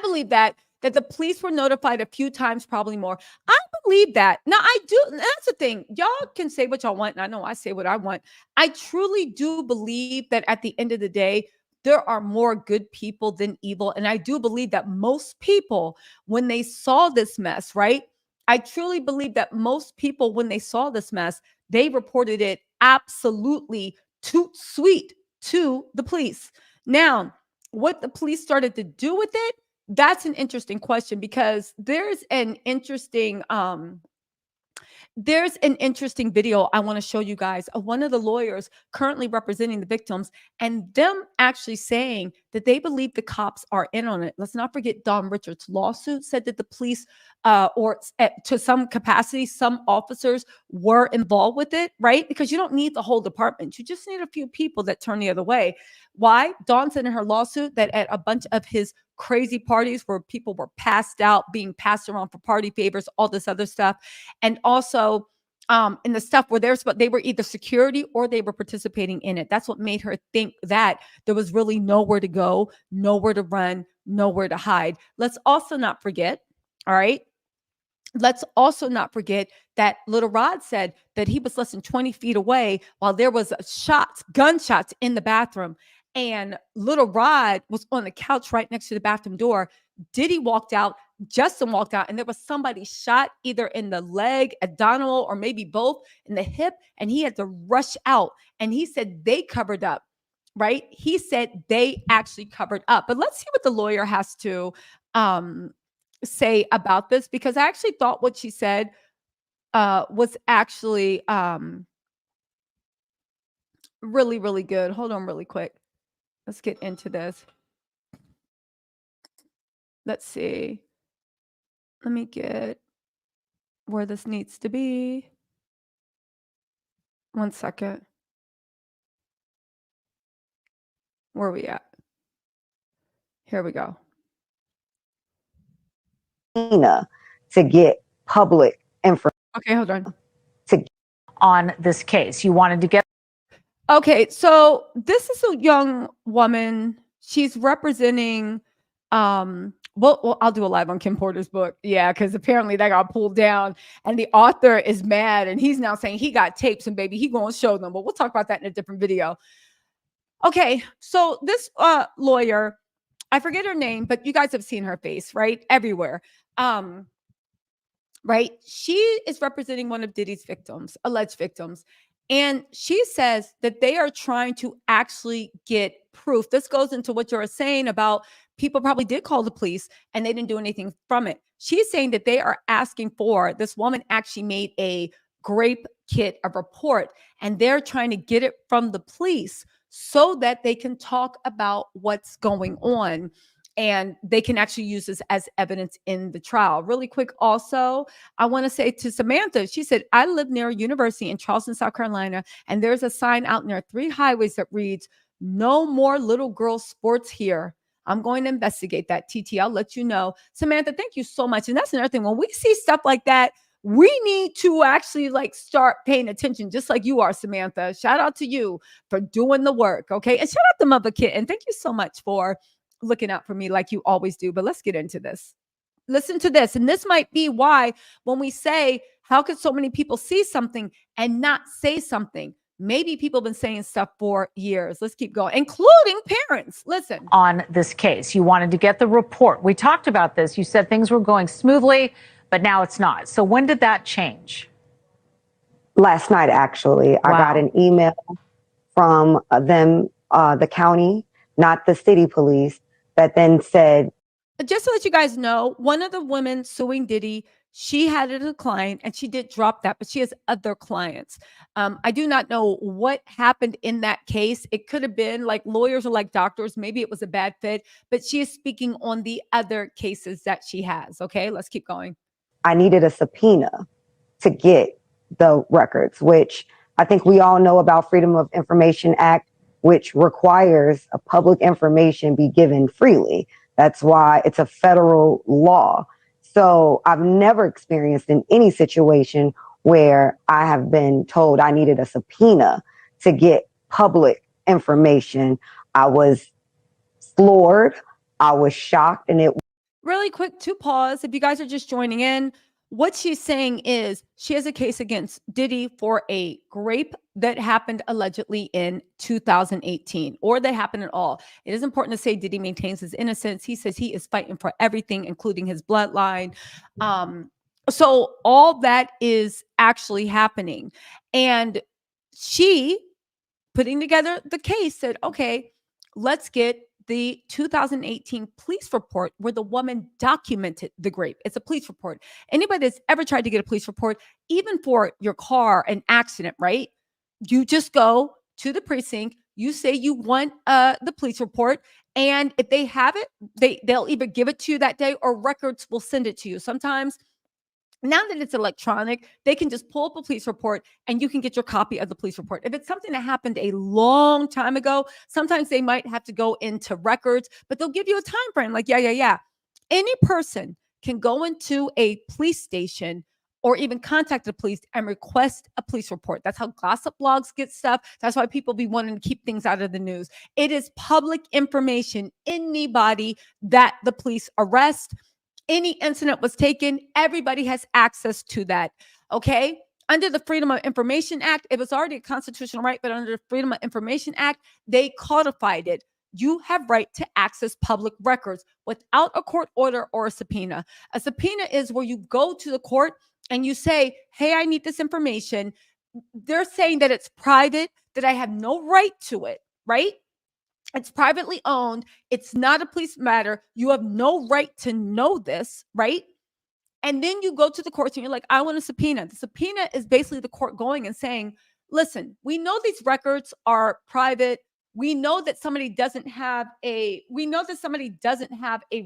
believe that the police were notified a few times, probably more. I believe that. Now, I do. That's the thing. Y'all can say what y'all want. And I know I say what I want. I truly do believe that at the end of the day, there are more good people than evil. And I do believe that most people, when they saw this mess, right? I truly believe that most people, when they saw this mess, they reported it absolutely too sweet to the police. Now, what the police started to do with it, that's an interesting question because there's an interesting there's an interesting video I want to show you guys of one of the lawyers currently representing the victims and them actually saying that they believe the cops are in on it. Let's not forget Don Richards' lawsuit said that the police, to some capacity, some officers were involved with it, right? Because you don't need the whole department. You just need a few people that turn the other way. Why? Dawn said in her lawsuit that at a bunch of his crazy parties where people were passed out, being passed around for party favors, all this other stuff, and also in the stuff where they were either security or they were participating in it. That's what made her think that there was really nowhere to go, nowhere to run, nowhere to hide. Let's also not forget, all right, let's also not forget that Little Rod said that he was less than 20 feet away while there was gunshots in the bathroom. And Little Rod was on the couch right next to the bathroom door. Diddy walked out, Justin walked out, and there was somebody shot either in the leg, abdominal, or maybe both in the hip, and he had to rush out. And he said they covered up, right? He said they actually covered up. But let's see what the lawyer has to say about this, because I actually thought what she said was actually really, really good. Hold on really quick. Let's get into this. Let's see. Let me get where this needs to be. 1 second. Where are we at? Here we go. To get public information. Okay, hold on. On this case, you wanted to get. Okay, so this is a young woman. She's representing well, I'll do a live on Kim Porter's book. Yeah, because apparently that got pulled down and the author is mad and he's now saying he got tapes and baby, he gonna show them. But we'll talk about that in a different video. Okay, so this lawyer, I forget her name, but you guys have seen her face, right? Everywhere. Right? She is representing one of Diddy's victims, alleged victims. And she says that they are trying to actually get proof. This goes into what you're saying about people probably did call the police and they didn't do anything from it. She's saying that they are asking for, this woman actually made a grape kit, a report, and they're trying to get it from the police so that they can talk about what's going on. And they can actually use this as evidence in the trial. Really quick, also, I want to say to Samantha, she said, I live near a university in Charleston, South Carolina, and there's a sign out near 3 highways that reads, no more little girl sports here. I'm going to investigate that, TT. I'll let you know. Samantha, thank you so much. And that's another thing. When we see stuff like that, we need to actually start paying attention, just like you are, Samantha. Shout out to you for doing the work, okay? And shout out to Mother Kit. And thank you so much for looking out for me like you always do. But let's get into this. Listen to this. And this might be why when we say, how could so many people see something and not say something? Maybe people have been saying stuff for years. Let's keep going, including parents. Listen. On this case, you wanted to get the report. We talked about this. You said things were going smoothly, but now it's not. So when did that change? Last night, actually. Wow. I got an email from them, the county, not the city police, that then said, just to let you guys know, one of the women suing Diddy, she had a client and she did drop that, but she has other clients. I do not know what happened in that case. It could have been like lawyers are like doctors. Maybe it was a bad fit, but she is speaking on the other cases that she has. Okay, let's keep going. I needed a subpoena to get the records, which I think we all know about Freedom of Information Act, which requires a public information be given freely. That's why it's a federal law. So I've never experienced in any situation where I have been told I needed a subpoena to get public information. I was floored. I was shocked. And it really quick to pause. If you guys are just joining in, what she's saying is she has a case against Diddy for a grape that happened allegedly in 2018, or that happened at all. It is important to say Diddy maintains his innocence. He says he is fighting for everything, including his bloodline. So all that is actually happening. And she, putting together the case, said, okay, let's get the 2018 police report where the woman documented the rape. It's a police report. Anybody that's ever tried to get a police report, even for your car, an accident, right? You just go to the precinct, you say you want the police report, and if they have it, they'll either give it to you that day or records will send it to you. Sometimes, now that it's electronic, they can just pull up a police report and you can get your copy of the police report. If it's something that happened a long time ago, sometimes they might have to go into records, but they'll give you a time frame like, yeah. Any person can go into a police station or even contact the police and request a police report. That's how gossip blogs get stuff. That's why people be wanting to keep things out of the news. It is public information. Anybody that the police arrest, any incident was taken, everybody has access to that. Okay. Under the Freedom of Information Act, it was already a constitutional right, but under the Freedom of Information Act, they codified it. You have right to access public records without a court order or a subpoena. A subpoena is where you go to the court and you say, hey, I need this information. They're saying that it's private, that I have no right to it, right? It's privately owned. It's not a police matter. You have no right to know this, right? And then you go to the courts and you're like, I want a subpoena. The subpoena is basically the court going and saying, listen, we know these records are private. We know that somebody doesn't have a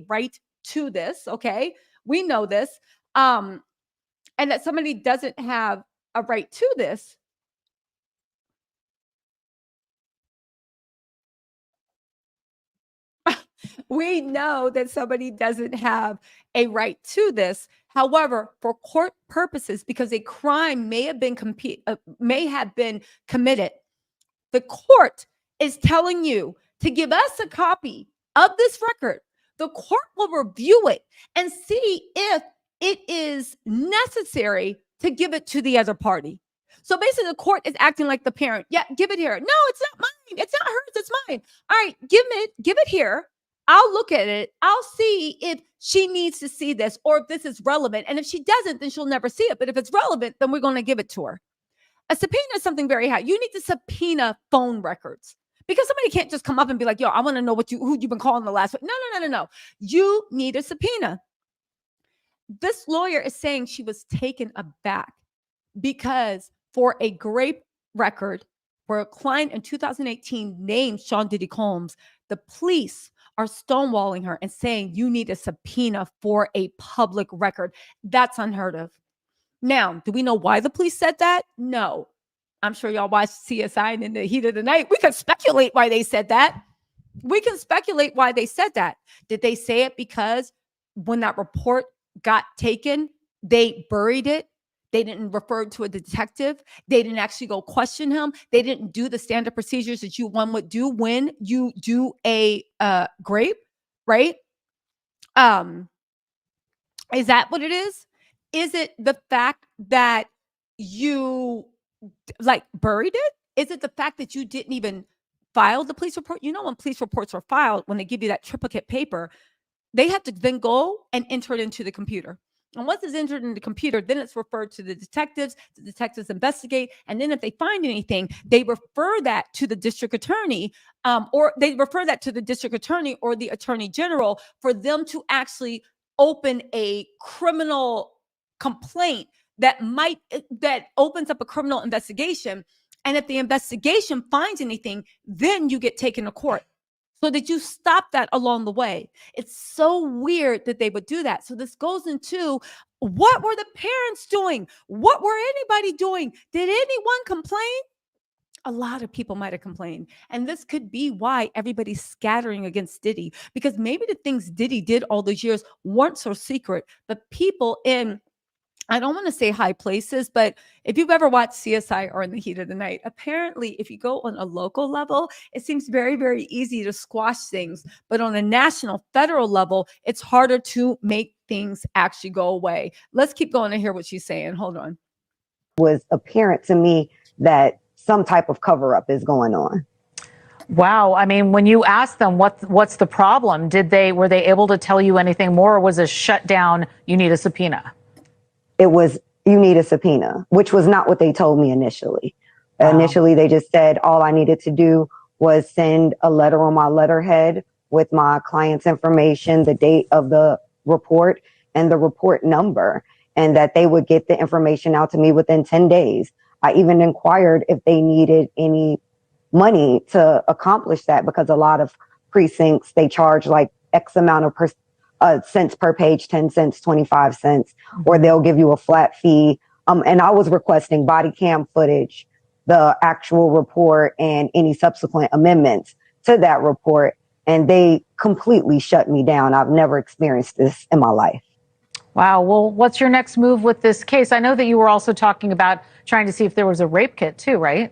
right to this. Okay. We know this. And that somebody doesn't have a right to this. We know that somebody doesn't have a right to this. However, for court purposes, because a crime may have been committed, the court is telling you to give us a copy of this record. The court will review it and see if it is necessary to give it to the other party. So basically, the court is acting like the parent. Yeah, give it here. No, it's not mine. It's not hers. It's mine. All right, give it here. I'll look at it. I'll see if she needs to see this or if this is relevant. And if she doesn't, then she'll never see it. But if it's relevant, then we're going to give it to her. A subpoena is something very high. You need to subpoena phone records because somebody can't just come up and be like, yo, I want to know who you've been calling the last one. No. You need a subpoena. This lawyer is saying she was taken aback because for a grape record where a client in 2018 named Sean Diddy Combs, the police are stonewalling her and saying you need a subpoena for a public record. That's unheard of. Now, do we know why the police said that? No. I'm sure y'all watched CSI and In the Heat of the Night. We can speculate why they said that. Did they say it because when that report got taken, they buried it? They didn't refer to a detective. They didn't actually go question him. They didn't do the standard procedures that one would do when you do a grape, right? Is that what it is? Is it the fact that you buried it? Is it the fact that you didn't even file the police report? You know, when police reports are filed, when they give you that triplicate paper, they have to then go and enter it into the computer. And once it's entered in the computer, then it's referred to the detectives. The detectives investigate. And then if they find anything, they refer that to the district attorney, or the attorney general for them to actually open a criminal complaint that opens up a criminal investigation. And if the investigation finds anything, then you get taken to court. So that you stop that along the way. It's so weird that they would do that. So this goes into, what were the parents doing? What were anybody doing? Did anyone complain? A lot of people might have complained. And this could be why everybody's scattering against Diddy, because maybe the things Diddy did all those years weren't so secret, but people in, I don't want to say high places, but if you've ever watched CSI or In the Heat of the Night, apparently if you go on a local level, it seems very, very easy to squash things. But on a national, federal level, it's harder to make things actually go away. Let's keep going to hear what she's saying. Hold on. It was apparent to me that some type of cover up is going on. Wow. I mean, when you asked them what's the problem, were they able to tell you anything more, or was a shutdown, you need a subpoena? It was, you need a subpoena, which was not what they told me initially. Wow. Initially, they just said all I needed to do was send a letter on my letterhead with my client's information, the date of the report, and the report number, and that they would get the information out to me within 10 days. I even inquired if they needed any money to accomplish that, because a lot of precincts, they charge like X amount of cents per page, 10 cents, 25 cents, or they'll give you a flat fee. And I was requesting body cam footage, the actual report, and any subsequent amendments to that report. And they completely shut me down. I've never experienced this in my life. Wow. Well, what's your next move with this case? I know that you were also talking about trying to see if there was a rape kit too, right?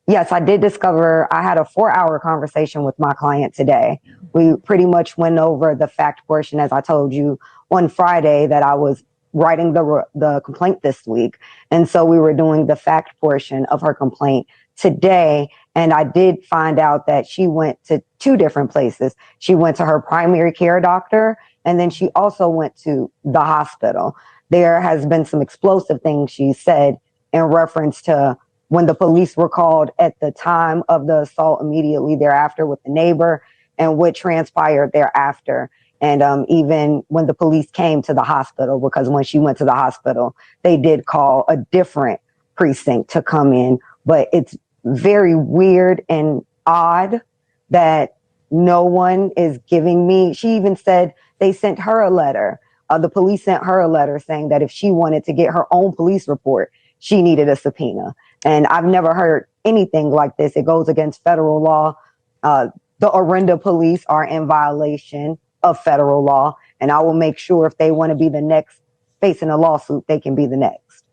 Yes, I did discover. I had a 4-hour conversation with my client today. We pretty much went over the fact portion, as I told you on Friday, that I was writing the complaint this week. And so we were doing the fact portion of her complaint today. And I did find out that she went to 2 different places. She went to her primary care doctor, and then she also went to the hospital. There has been some explosive things she said in reference to when the police were called at the time of the assault, immediately thereafter with the neighbor, and what transpired thereafter. And even when the police came to the hospital, because when she went to the hospital, they did call a different precinct to come in. But it's very weird and odd that no one is giving me. She even said they sent her a letter. The police sent her a letter saying that if she wanted to get her own police report, she needed a subpoena. And I've never heard anything like this. It goes against federal law. The Orinda police are in violation of federal law. And I will make sure if they want to be the next facing a lawsuit, they can be the next.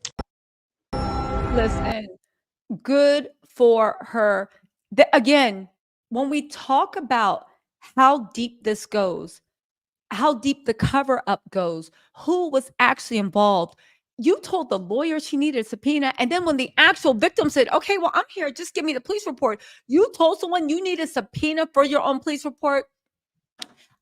Listen, good for her. Again, when we talk about how deep this goes, how deep the cover up goes, who was actually involved. You told the lawyer she needed a subpoena. And then when the actual victim said, okay, well, I'm here, just give me the police report. You told someone you need a subpoena for your own police report.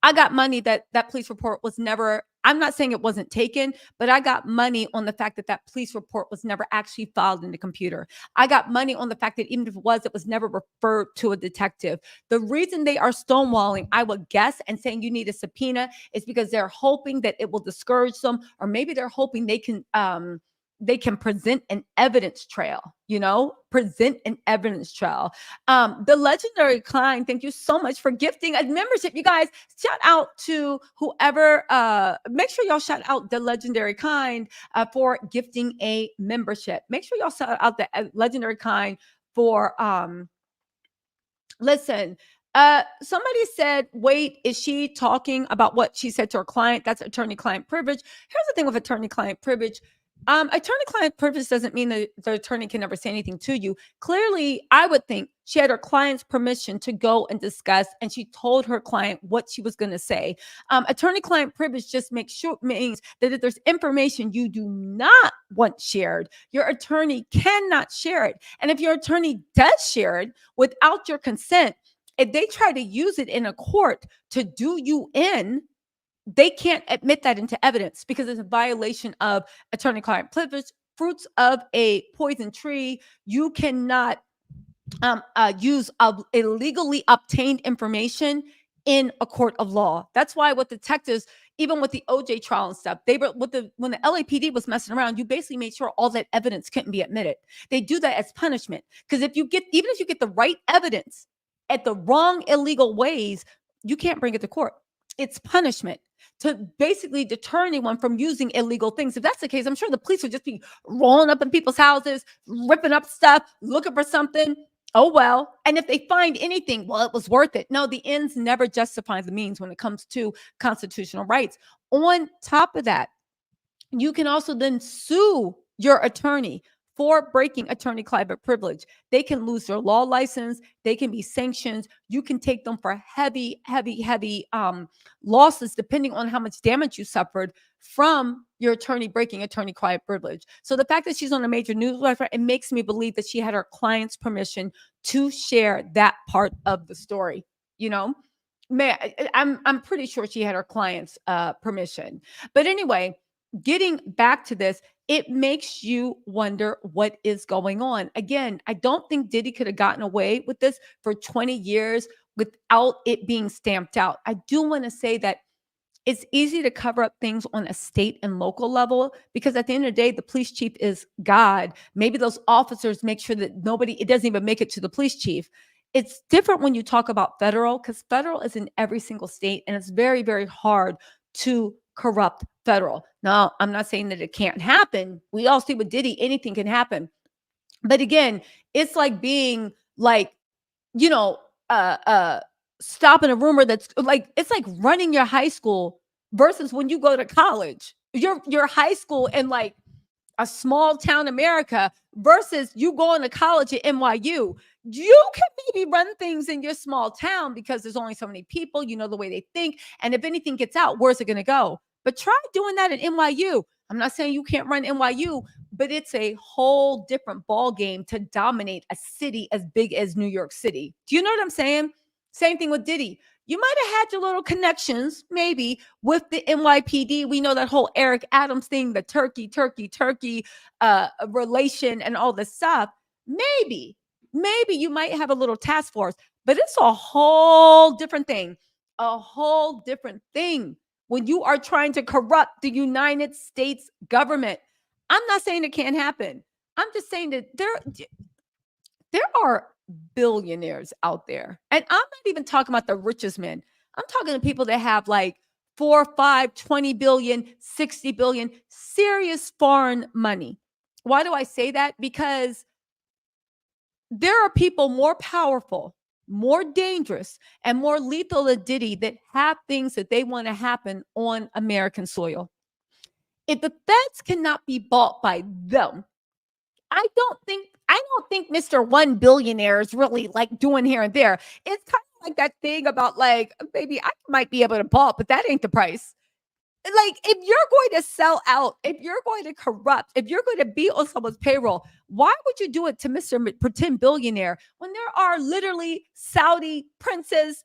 I got money that police report was never, I'm not saying it wasn't taken, but I got money on the fact that police report was never actually filed in the computer. I got money on the fact that even if it was never referred to a detective. The reason they are stonewalling, I would guess, and saying you need a subpoena is because they're hoping that it will discourage them, or maybe they're hoping they can present an evidence trail, present an evidence trail. The legendary Klein, thank you so much for gifting a membership. You guys, shout out to whoever, make sure y'all shout out the legendary Kind for gifting a membership. Make sure y'all shout out the legendary Kind for, listen, somebody said, wait, is she talking about what she said to her client? That's attorney-client privilege. Here's the thing with attorney-client privilege. Attorney-client privilege doesn't mean that the attorney can never say anything to you. Clearly, I would think she had her client's permission to go and discuss, and she told her client what she was going to say. Attorney-client privilege just means that if there's information you do not want shared, your attorney cannot share it. And if your attorney does share it without your consent, if they try to use it in a court to do you in, they can't admit that into evidence because it's a violation of attorney-client privilege. Fruits of a poison tree. You cannot use illegally obtained information in a court of law. That's why with detectives, even with the OJ trial and stuff, when the LAPD was messing around, you basically made sure all that evidence couldn't be admitted. They do that as punishment, because even if you get the right evidence at the wrong illegal ways, you can't bring it to court. It's punishment to basically deter anyone from using illegal things. If that's the case, I'm sure the police would just be rolling up in people's houses, ripping up stuff, looking for something. Oh, well. And if they find anything, well, it was worth it. No, the ends never justify the means when it comes to constitutional rights. On top of that, you can also then sue your attorney for breaking attorney-client privilege. They can lose their law license. They can be sanctioned. You can take them for heavy losses, depending on how much damage you suffered from your attorney breaking attorney-client privilege. So the fact that she's on a major newsletter, it makes me believe that she had her client's permission to share that part of the story. I'm pretty sure she had her client's permission. But anyway, getting back to this, it makes you wonder what is going on. Again, I don't think Diddy could have gotten away with this for 20 years without it being stamped out. I do want to say that it's easy to cover up things on a state and local level because at the end of the day, the police chief is God. Maybe those officers make sure that it doesn't even make it to the police chief. It's different when you talk about federal because federal is in every single state and it's very, very hard to corrupt federal. Now, I'm not saying that it can't happen. We all see with Diddy, anything can happen. But again, it's like being like, you know, stopping a rumor that's like, it's like running your high school versus when you go to college. Your high school in like a small town America versus you going to college at NYU. You can maybe run things in your small town because there's only so many people, you know, the way they think. And if anything gets out, where's it going to go? But try doing that at NYU. I'm not saying you can't run NYU, but it's a whole different ball game to dominate a city as big as New York City. Do you know what I'm saying? Same thing with Diddy. You might have had your little connections, maybe, with the NYPD. We know that whole Eric Adams thing, the turkey relation and all this stuff. Maybe you might have a little task force, but it's a whole different thing. A whole different thing when you are trying to corrupt the United States government. I'm not saying it can't happen. I'm just saying that there are billionaires out there. And I'm not even talking about the richest men. I'm talking to people that have like 4, 5, 20 billion, 60 billion, serious foreign money. Why do I say that? Because there are people more powerful, more dangerous, and more lethal than Diddy that have things that they want to happen on American soil. If the feds cannot be bought by them, I don't think Mr. 1 billionaire is really like doing here and there. It's kind of like that thing about like, maybe I might be able to bought, but that ain't the price. Like, if you're going to sell out, if you're going to corrupt, if you're going to be on someone's payroll, why would you do it to Mr. Pretend Billionaire when there are literally Saudi princes,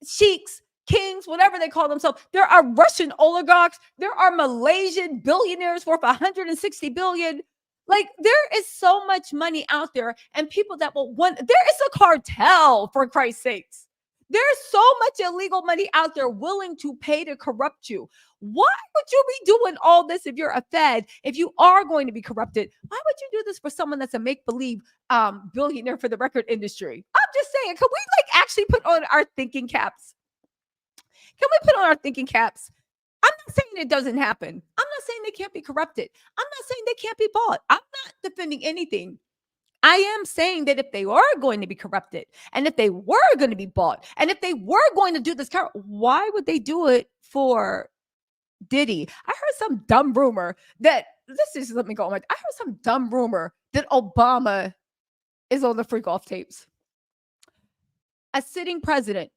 sheiks, kings, whatever they call themselves? There are Russian oligarchs. There are Malaysian billionaires worth 160 billion. Like, there is so much money out there and people that will want, there is a cartel, for Christ's sakes. There's so much illegal money out there willing to pay to corrupt you. Why would you be doing all this if you're a Fed, if you are going to be corrupted? Why would you do this for someone that's a make-believe billionaire for the record industry? I'm just saying, can we like actually put on our thinking caps? Can we put on our thinking caps? I'm not saying it doesn't happen. I'm not saying they can't be corrupted. I'm not saying they can't be bought. I'm not defending anything. I am saying that if they are going to be corrupted and if they were going to be bought and if they were going to do this, why would they do it for Diddy? I heard some dumb rumor that, let me go on. I heard some dumb rumor that Obama is on the freak off tapes. A sitting president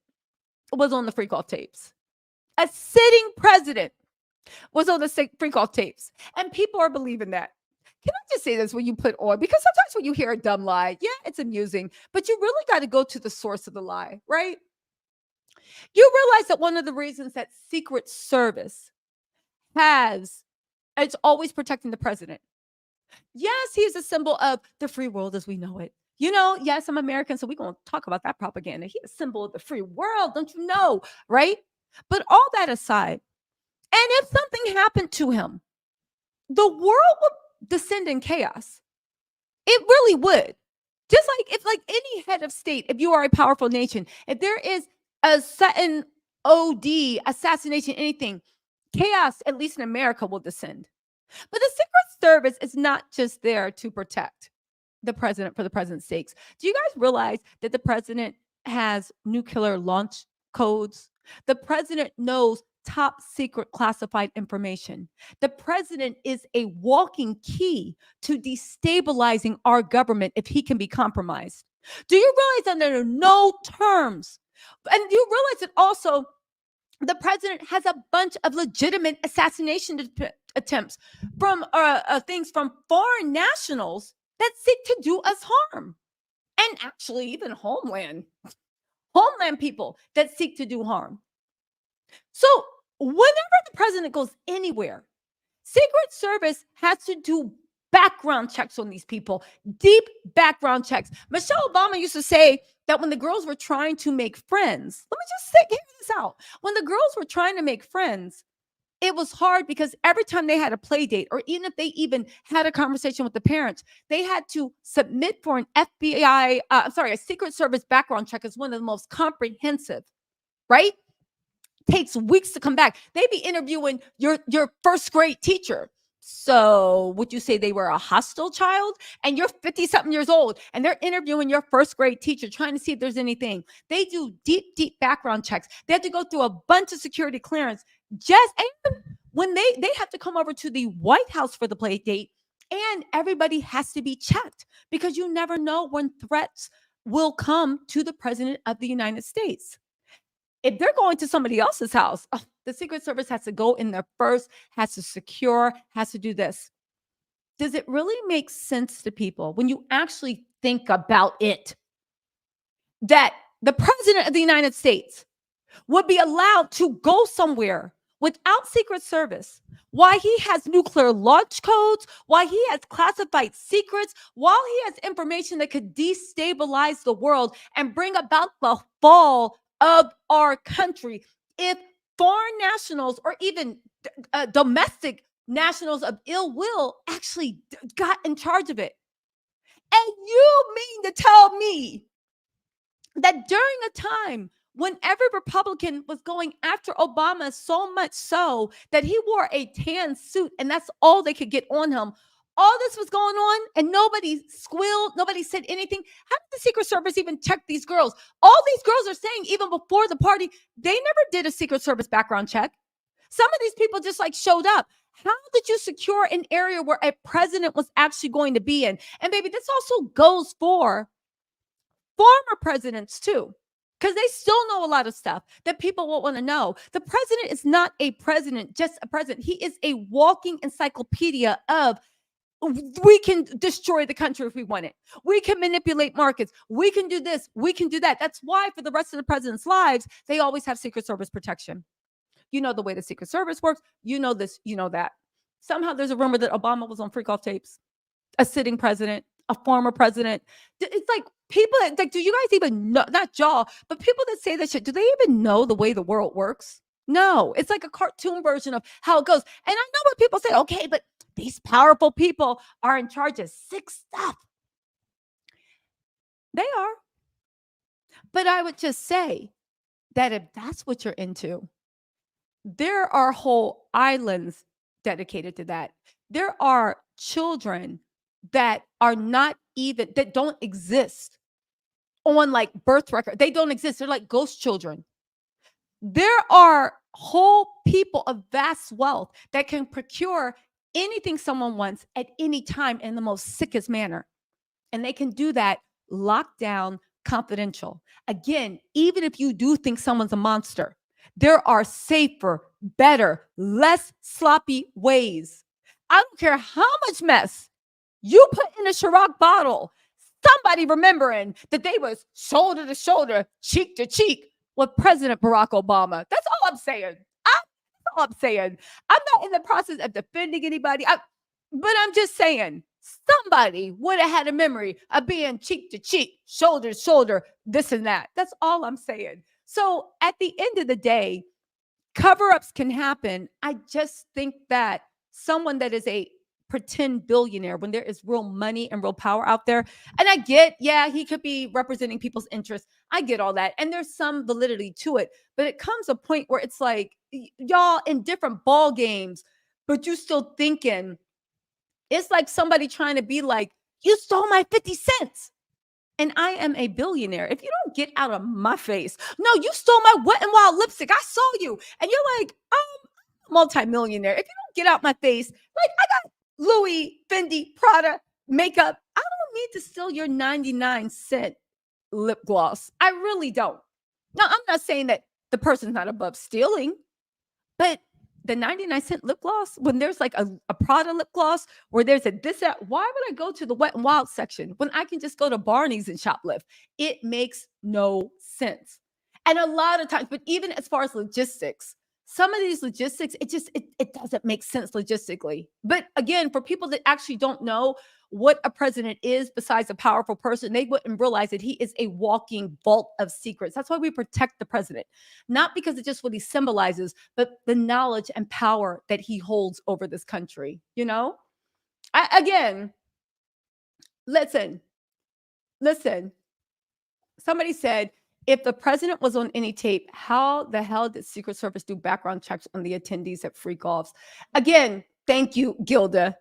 was on the freak off tapes. A sitting president was on the freak off tapes. And people are believing that. Can I just say this when you put on? Because sometimes when you hear a dumb lie, yeah, it's amusing, but you really got to go to the source of the lie, right? You realize that one of the reasons that Secret Service it's always protecting the president. Yes, he is a symbol of the free world as we know it. You know, yes, I'm American, so we're going to talk about that propaganda. He's a symbol of the free world, don't you know, right? But all that aside, and if something happened to him, the world would descend in chaos. It really would. Just like if like any head of state, if you are a powerful nation, if there is a sudden OD, assassination, anything, chaos, at least in America, will descend. But the Secret Service is not just there to protect the president for the president's sakes. Do you guys realize that the president has nuclear launch codes? The president knows top secret classified information. The president is a walking key to destabilizing our government if he can be compromised. Do you realize that there are no terms? And you realize that also the president has a bunch of legitimate assassination attempts from things from foreign nationals that seek to do us harm. And actually even homeland people that seek to do harm. So whenever the president goes anywhere, Secret Service has to do background checks on these people, deep background checks. Michelle Obama used to say that when the girls were trying to make friends, let me just hear this out. When the girls were trying to make friends, it was hard because every time they had a play date, or even if they even had a conversation with the parents, they had to submit for an a Secret Service background check. Is one of the most comprehensive, right? Takes weeks to come back. They'd be interviewing your first grade teacher. So would you say they were a hostile child? And you're 50 something years old and they're interviewing your first grade teacher, trying to see if there's anything. They do deep background checks. They have to go through a bunch of security clearance. And when they have to come over to the White House for the play date, and everybody has to be checked, because you never know when threats will come to the president of the United States. If they're going to somebody else's house, the Secret Service has to go in there first, has to secure, has to do this. Does it really make sense to people when you actually think about it, that the president of the United States would be allowed to go somewhere without Secret Service, why he has nuclear launch codes, why he has classified secrets, while he has information that could destabilize the world and bring about the fall of our country? If foreign nationals or even domestic nationals of ill will actually got in charge of it. And you mean to tell me that during a time when every Republican was going after Obama, so much so that he wore a tan suit and that's all they could get on him, all this was going on and nobody squealed, nobody said anything? How did the Secret Service even check these girls? All these girls are saying, even before the party, they never did a Secret Service background check. Some of these people just like showed up. How did you secure an area where a president was actually going to be in? And baby, this also goes for former presidents too, because they still know a lot of stuff that people won't want to know. The president is not a president, just a president. He is a walking encyclopedia of, we can destroy the country if we want it. We can manipulate markets. We can do this. We can do that. That's why for the rest of the president's lives, they always have Secret Service protection. You know the way the Secret Service works. You know this, you know that. Somehow there's a rumor that Obama was on freak-off tapes. A sitting president, a former president. It's like people, like, do you guys even know, not y'all, but people that say that shit, do they even know the way the world works? No, it's like a cartoon version of how it goes. And I know what people say, okay, but these powerful people are in charge of sick stuff. They are. But I would just say that if that's what you're into, there are whole islands dedicated to that. There are children that are not even, that don't exist on like birth record. They don't exist. They're like ghost children. There are whole people of vast wealth that can procure anything someone wants at any time in the most sickest manner. And they can do that locked down, confidential. Again, even if you do think someone's a monster, there are safer, better, less sloppy ways. I don't care how much mess you put in a Ciroc bottle, somebody remembering that they was shoulder to shoulder, cheek to cheek with President Barack Obama. That's all I'm saying. I'm not in the process of defending anybody, but I'm just saying somebody would have had a memory of being cheek to cheek, shoulder to shoulder, this and that. That's all I'm saying. So at the end of the day, cover-ups can happen. I just think that someone that is a pretend billionaire, when there is real money and real power out there, and I get, yeah, he could be representing people's interests. I get all that. And there's some validity to it. But it comes a point where it's like, y'all in different ball games, but you still thinking, it's like somebody trying to be like, you stole my 50 cents. And I am a billionaire. If you don't get out of my face, no, you stole my Wet n Wild lipstick. I saw you. And you're like, I'm multimillionaire. If you don't get out my face, like I got Louis, Fendi, Prada, makeup. I don't need to steal your 99-cent lip gloss. I really don't. Now, I'm not saying that the person's not above stealing, but the 99-cent lip gloss, when there's like a Prada lip gloss, or there's a this, that, why would I go to the Wet n Wild section when I can just go to Barney's and shoplift? It makes no sense. And a lot of times, but even as far as logistics, some of these logistics, it doesn't make sense logistically. But again, for people that actually don't know what a president is besides a powerful person, they wouldn't realize that he is a walking vault of secrets. That's why we protect the president, not because it's just what he symbolizes, but the knowledge and power that he holds over this country. You know, again, listen. Somebody said, if the president was on any tape, how the hell did Secret Service do background checks on the attendees at freak offs? Again, thank you, Gilda.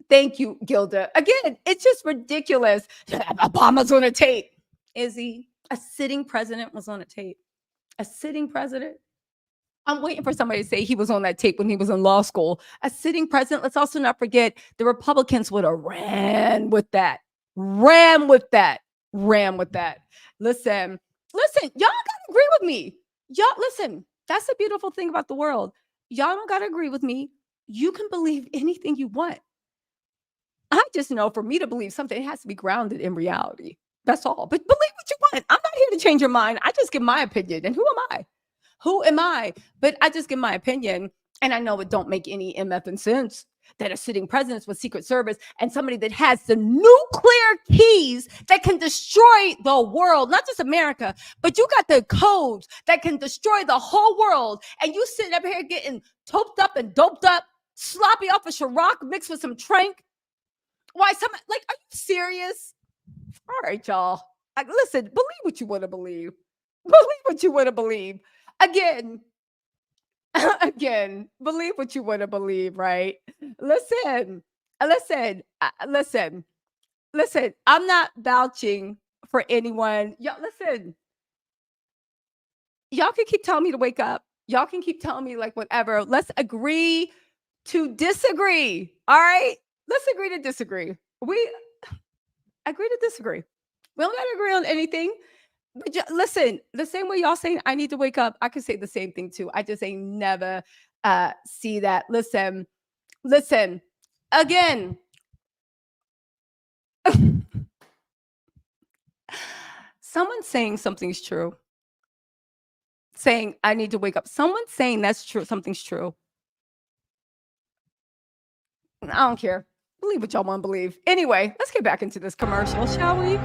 Thank you, Gilda. Again, it's just ridiculous. Obama's on a tape. Is he? A sitting president was on a tape. A sitting president? I'm waiting for somebody to say he was on that tape when he was in law school. A sitting president. Let's also not forget the Republicans would have ran with that. Listen, y'all gotta agree with me. Y'all, listen, that's the beautiful thing about the world. Y'all don't gotta agree with me. You can believe anything you want. I just know for me to believe something, it has to be grounded in reality. That's all. But believe what you want. I'm not here to change your mind. I just give my opinion. And who am I? But I just give my opinion. And I know it don't make any MF sense that a sitting president with Secret Service and somebody that has the nuclear keys that can destroy the world, not just America, but you got the codes that can destroy the whole world. And you sitting up here getting toped up and doped up, sloppy off of Ciroc mixed with some Trank. Why? Are you serious? All right, y'all. Listen, believe what you want to believe. Again, believe what you want to believe, right? Listen. I'm not vouching for anyone. Listen. Y'all can keep telling me to wake up. Y'all can keep telling me like whatever. Let's agree to disagree. All right? Let's agree to disagree. We agree to disagree. We don't got to agree on anything. But listen, the same way y'all saying I need to wake up, I can say the same thing too. I just ain't never see that. Listen. Again. Someone saying something's true. Saying I need to wake up. Someone saying that's true. Something's true. I don't care. Believe what y'all want to believe. Anyway, let's get back into this commercial, shall we?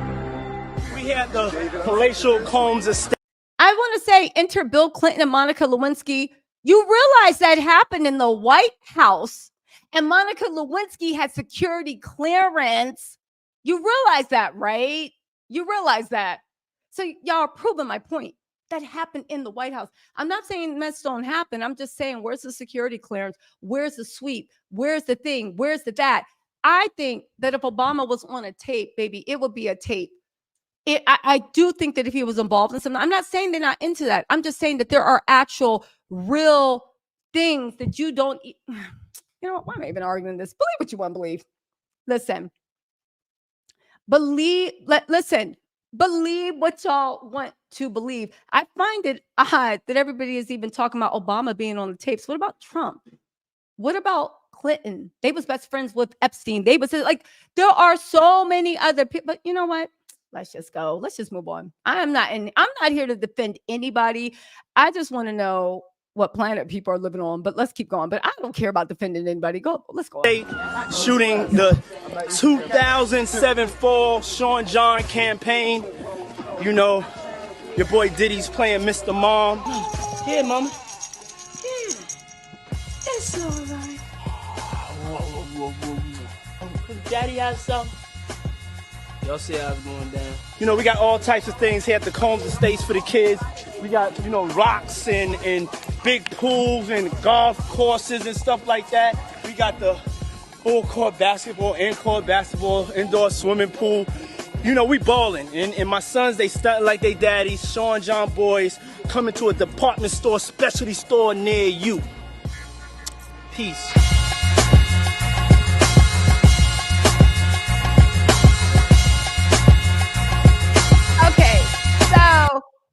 We had the palatial Combs estate. I want to say, enter Bill Clinton and Monica Lewinsky. You realize that happened in the White House, and Monica Lewinsky had security clearance. You realize that, right? You realize that. So y'all are proving my point. That happened in the White House. I'm not saying mess don't happen. I'm just saying, where's the security clearance? Where's the sweep? Where's the thing? Where's the that? I think that if Obama was on a tape, baby, it would be a tape. I do think that if he was involved in something, I'm not saying they're not into that. I'm just saying that there are actual real things that you don't, you know, why am I even arguing this? Believe what you want to believe. Listen, believe what y'all want to believe. I find it odd that everybody is even talking about Obama being on the tapes. What about Trump? What about Clinton? They was best friends with Epstein. They was like, there are so many other people, but you know what? Let's just go. Let's just move on. I'm not here to defend anybody. I just want to know what planet people are living on, but let's keep going. But I don't care about defending anybody. Let's go. Shooting the 2007 fall Sean John campaign. You know, your boy Diddy's playing Mr. Mom. Yeah, mama. Yeah. It's all right. Daddy has something. Y'all see how it's going down. You know, we got all types of things here at the Combs Estates for the kids. We got, you know, rocks and big pools and golf courses and stuff like that. We got the full court basketball, in-court basketball, indoor swimming pool. You know, we balling. And my sons, they starting like they daddies. Sean John boys coming to a department store, specialty store near you. Peace.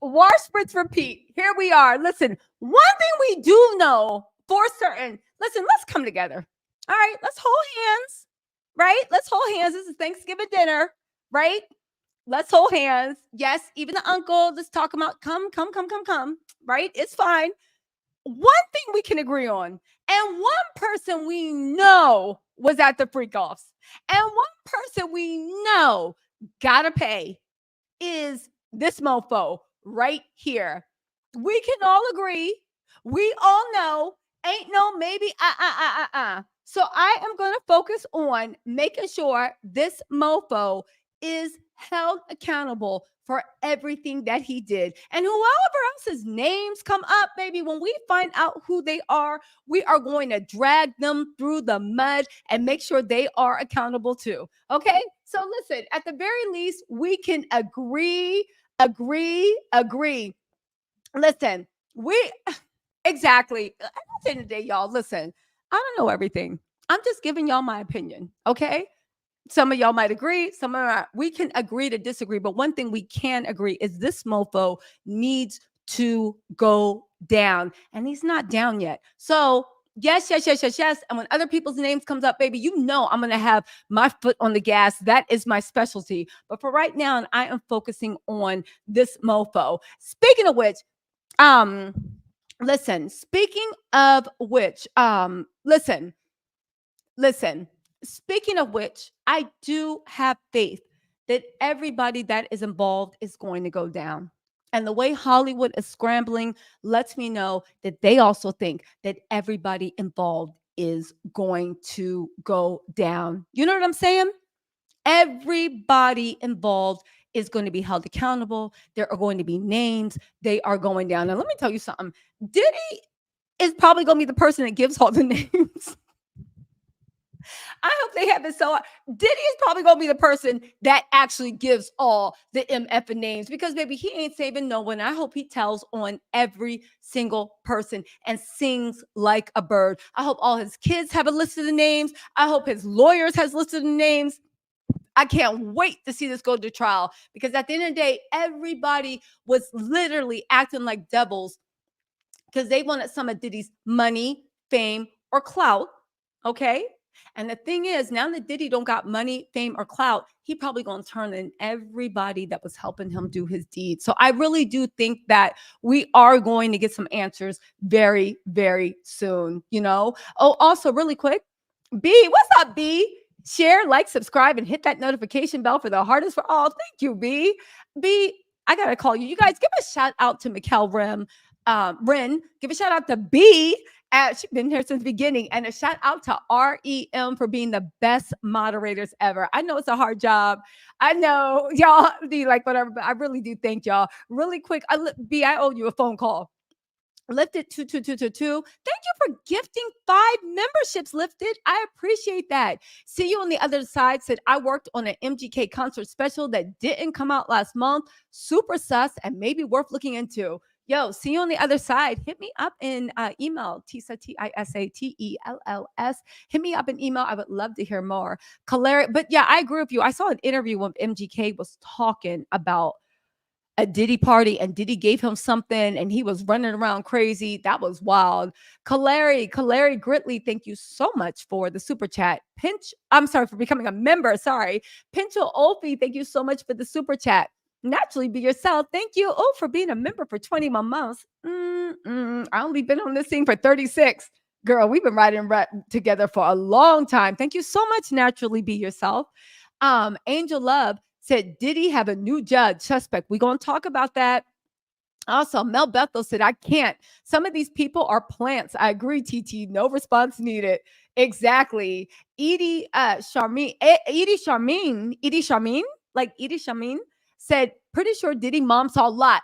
War spritz repeat. Here we are. Listen, one thing we do know for certain. Listen, let's come together. All right, let's hold hands. Right? Let's hold hands. This is Thanksgiving dinner. Right? Let's hold hands. Yes, even the uncle. Let's talk about come. Right? It's fine. one thing we can agree on, and one person we know was at the freak offs, and one person we know gotta pay is this mofo right here. We can all agree. We all know. Ain't no maybe. So I am going to focus on making sure this mofo is held accountable for everything that he did. And whoever else's names come up, baby, when we find out who they are, we are going to drag them through the mud and make sure they are accountable too. Okay? So listen, at the very least, we can agree. Listen, exactly. At the end of the day, y'all, listen, I don't know everything. I'm just giving y'all my opinion. Okay? Some of y'all might agree, some of we can agree to disagree, but one thing we can agree is this mofo needs to go down, and he's not down yet. So yes. And when other people's names comes up, baby, you know I'm gonna have my foot on the gas. That is my specialty. But for right now, I am focusing on this mofo. Speaking of which, listen. Speaking of which, listen. Speaking of which, I do have faith that everybody that is involved is going to go down. And the way Hollywood is scrambling lets me know that they also think that everybody involved is going to go down. You know what I'm saying? Everybody involved is going to be held accountable. There are going to be names. They are going down. And let me tell you something. Diddy is probably going to be the person that gives all the names. I hope they have it so. Diddy is probably going to be the person that actually gives all the MF names because, baby, he ain't saving no one. I hope he tells on every single person and sings like a bird. I hope all his kids have a list of the names. I hope his lawyers has listed the names. I can't wait to see this go to trial because at the end of the day, everybody was literally acting like devils because they wanted some of Diddy's money, fame, or clout. Okay. And the thing is, now that Diddy don't got money, fame, or clout, he probably gonna turn in everybody that was helping him do his deed. So I really do think that we are going to get some answers very, very soon. You know. Oh, also, really quick, B, what's up, B? Share, like, subscribe, and hit that notification bell for the hardest for all. Thank you, B. B, I gotta call you. You guys give a shout out to Mikkel Ren. Give a shout out to B. She's been here since the beginning. And a shout out to REM for being the best moderators ever. I know it's a hard job. I know y'all be like whatever, but I really do thank y'all. Really quick, I owe you a phone call. Lifted 2222. Thank you for gifting 5 memberships, Lifted. I appreciate that. See you on the other side. Said I worked on an MGK concert special that didn't come out last month. Super sus and maybe worth looking into. Yo, see you on the other side. Hit me up in email, Tisa, TISATELLS. Hit me up in email. I would love to hear more. But yeah, I agree with you. I saw an interview when MGK was talking about a Diddy party and Diddy gave him something and he was running around crazy. That was wild. Kaleri Gritley, thank you so much for the super chat. I'm sorry for becoming a member. Sorry. Pincho Olfi, thank you so much for the super chat. Naturally be yourself. Thank you for being a member for 21 months. I only been on this thing for 36. Girl, we've been riding together for a long time. Thank you so much. Naturally be yourself. Angel Love said, Diddy have a new judge suspect. We're going to talk about that. Also, Mel Bethel said, I can't. Some of these people are plants. I agree, TT. No response needed. Exactly. Edie Charmin said, pretty sure Diddy mom saw a lot.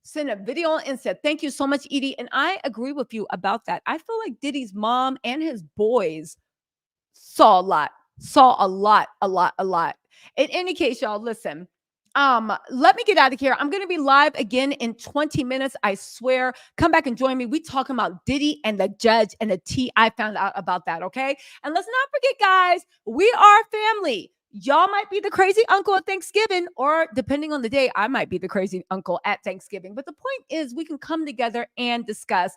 Sent a video on and said, thank you so much, Edie. And I agree with you about that. I feel like Diddy's mom and his boys saw a lot. In any case, y'all, listen. Let me get out of here. I'm going to be live again in 20 minutes. I swear. Come back and join me. We talking about Diddy and the judge and the tea I found out about that. Okay. And let's not forget, guys, we are family. Y'all might be the crazy uncle at Thanksgiving, or depending on the day, I might be the crazy uncle at Thanksgiving. But the point is we can come together and discuss.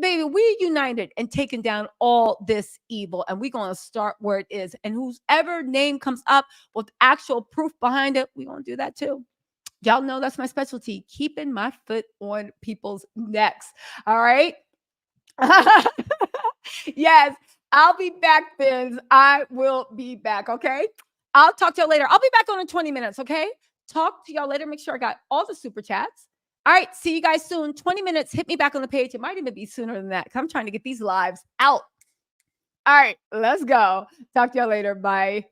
Baby, we united and taken down all this evil, and we're going to start where it is. And whoever name comes up with actual proof behind it, we're going to do that too. Y'all know that's my specialty, keeping my foot on people's necks. All right. Yes, I'll be back, Biz. I will be back. Okay. I'll talk to you later. I'll be back on in 20 minutes. Okay. Talk to y'all later. Make sure I got all the super chats. All right. See you guys soon. 20 minutes. Hit me back on the page. It might even be sooner than that because I'm trying to get these lives out. All right. Let's go. Talk to y'all later. Bye.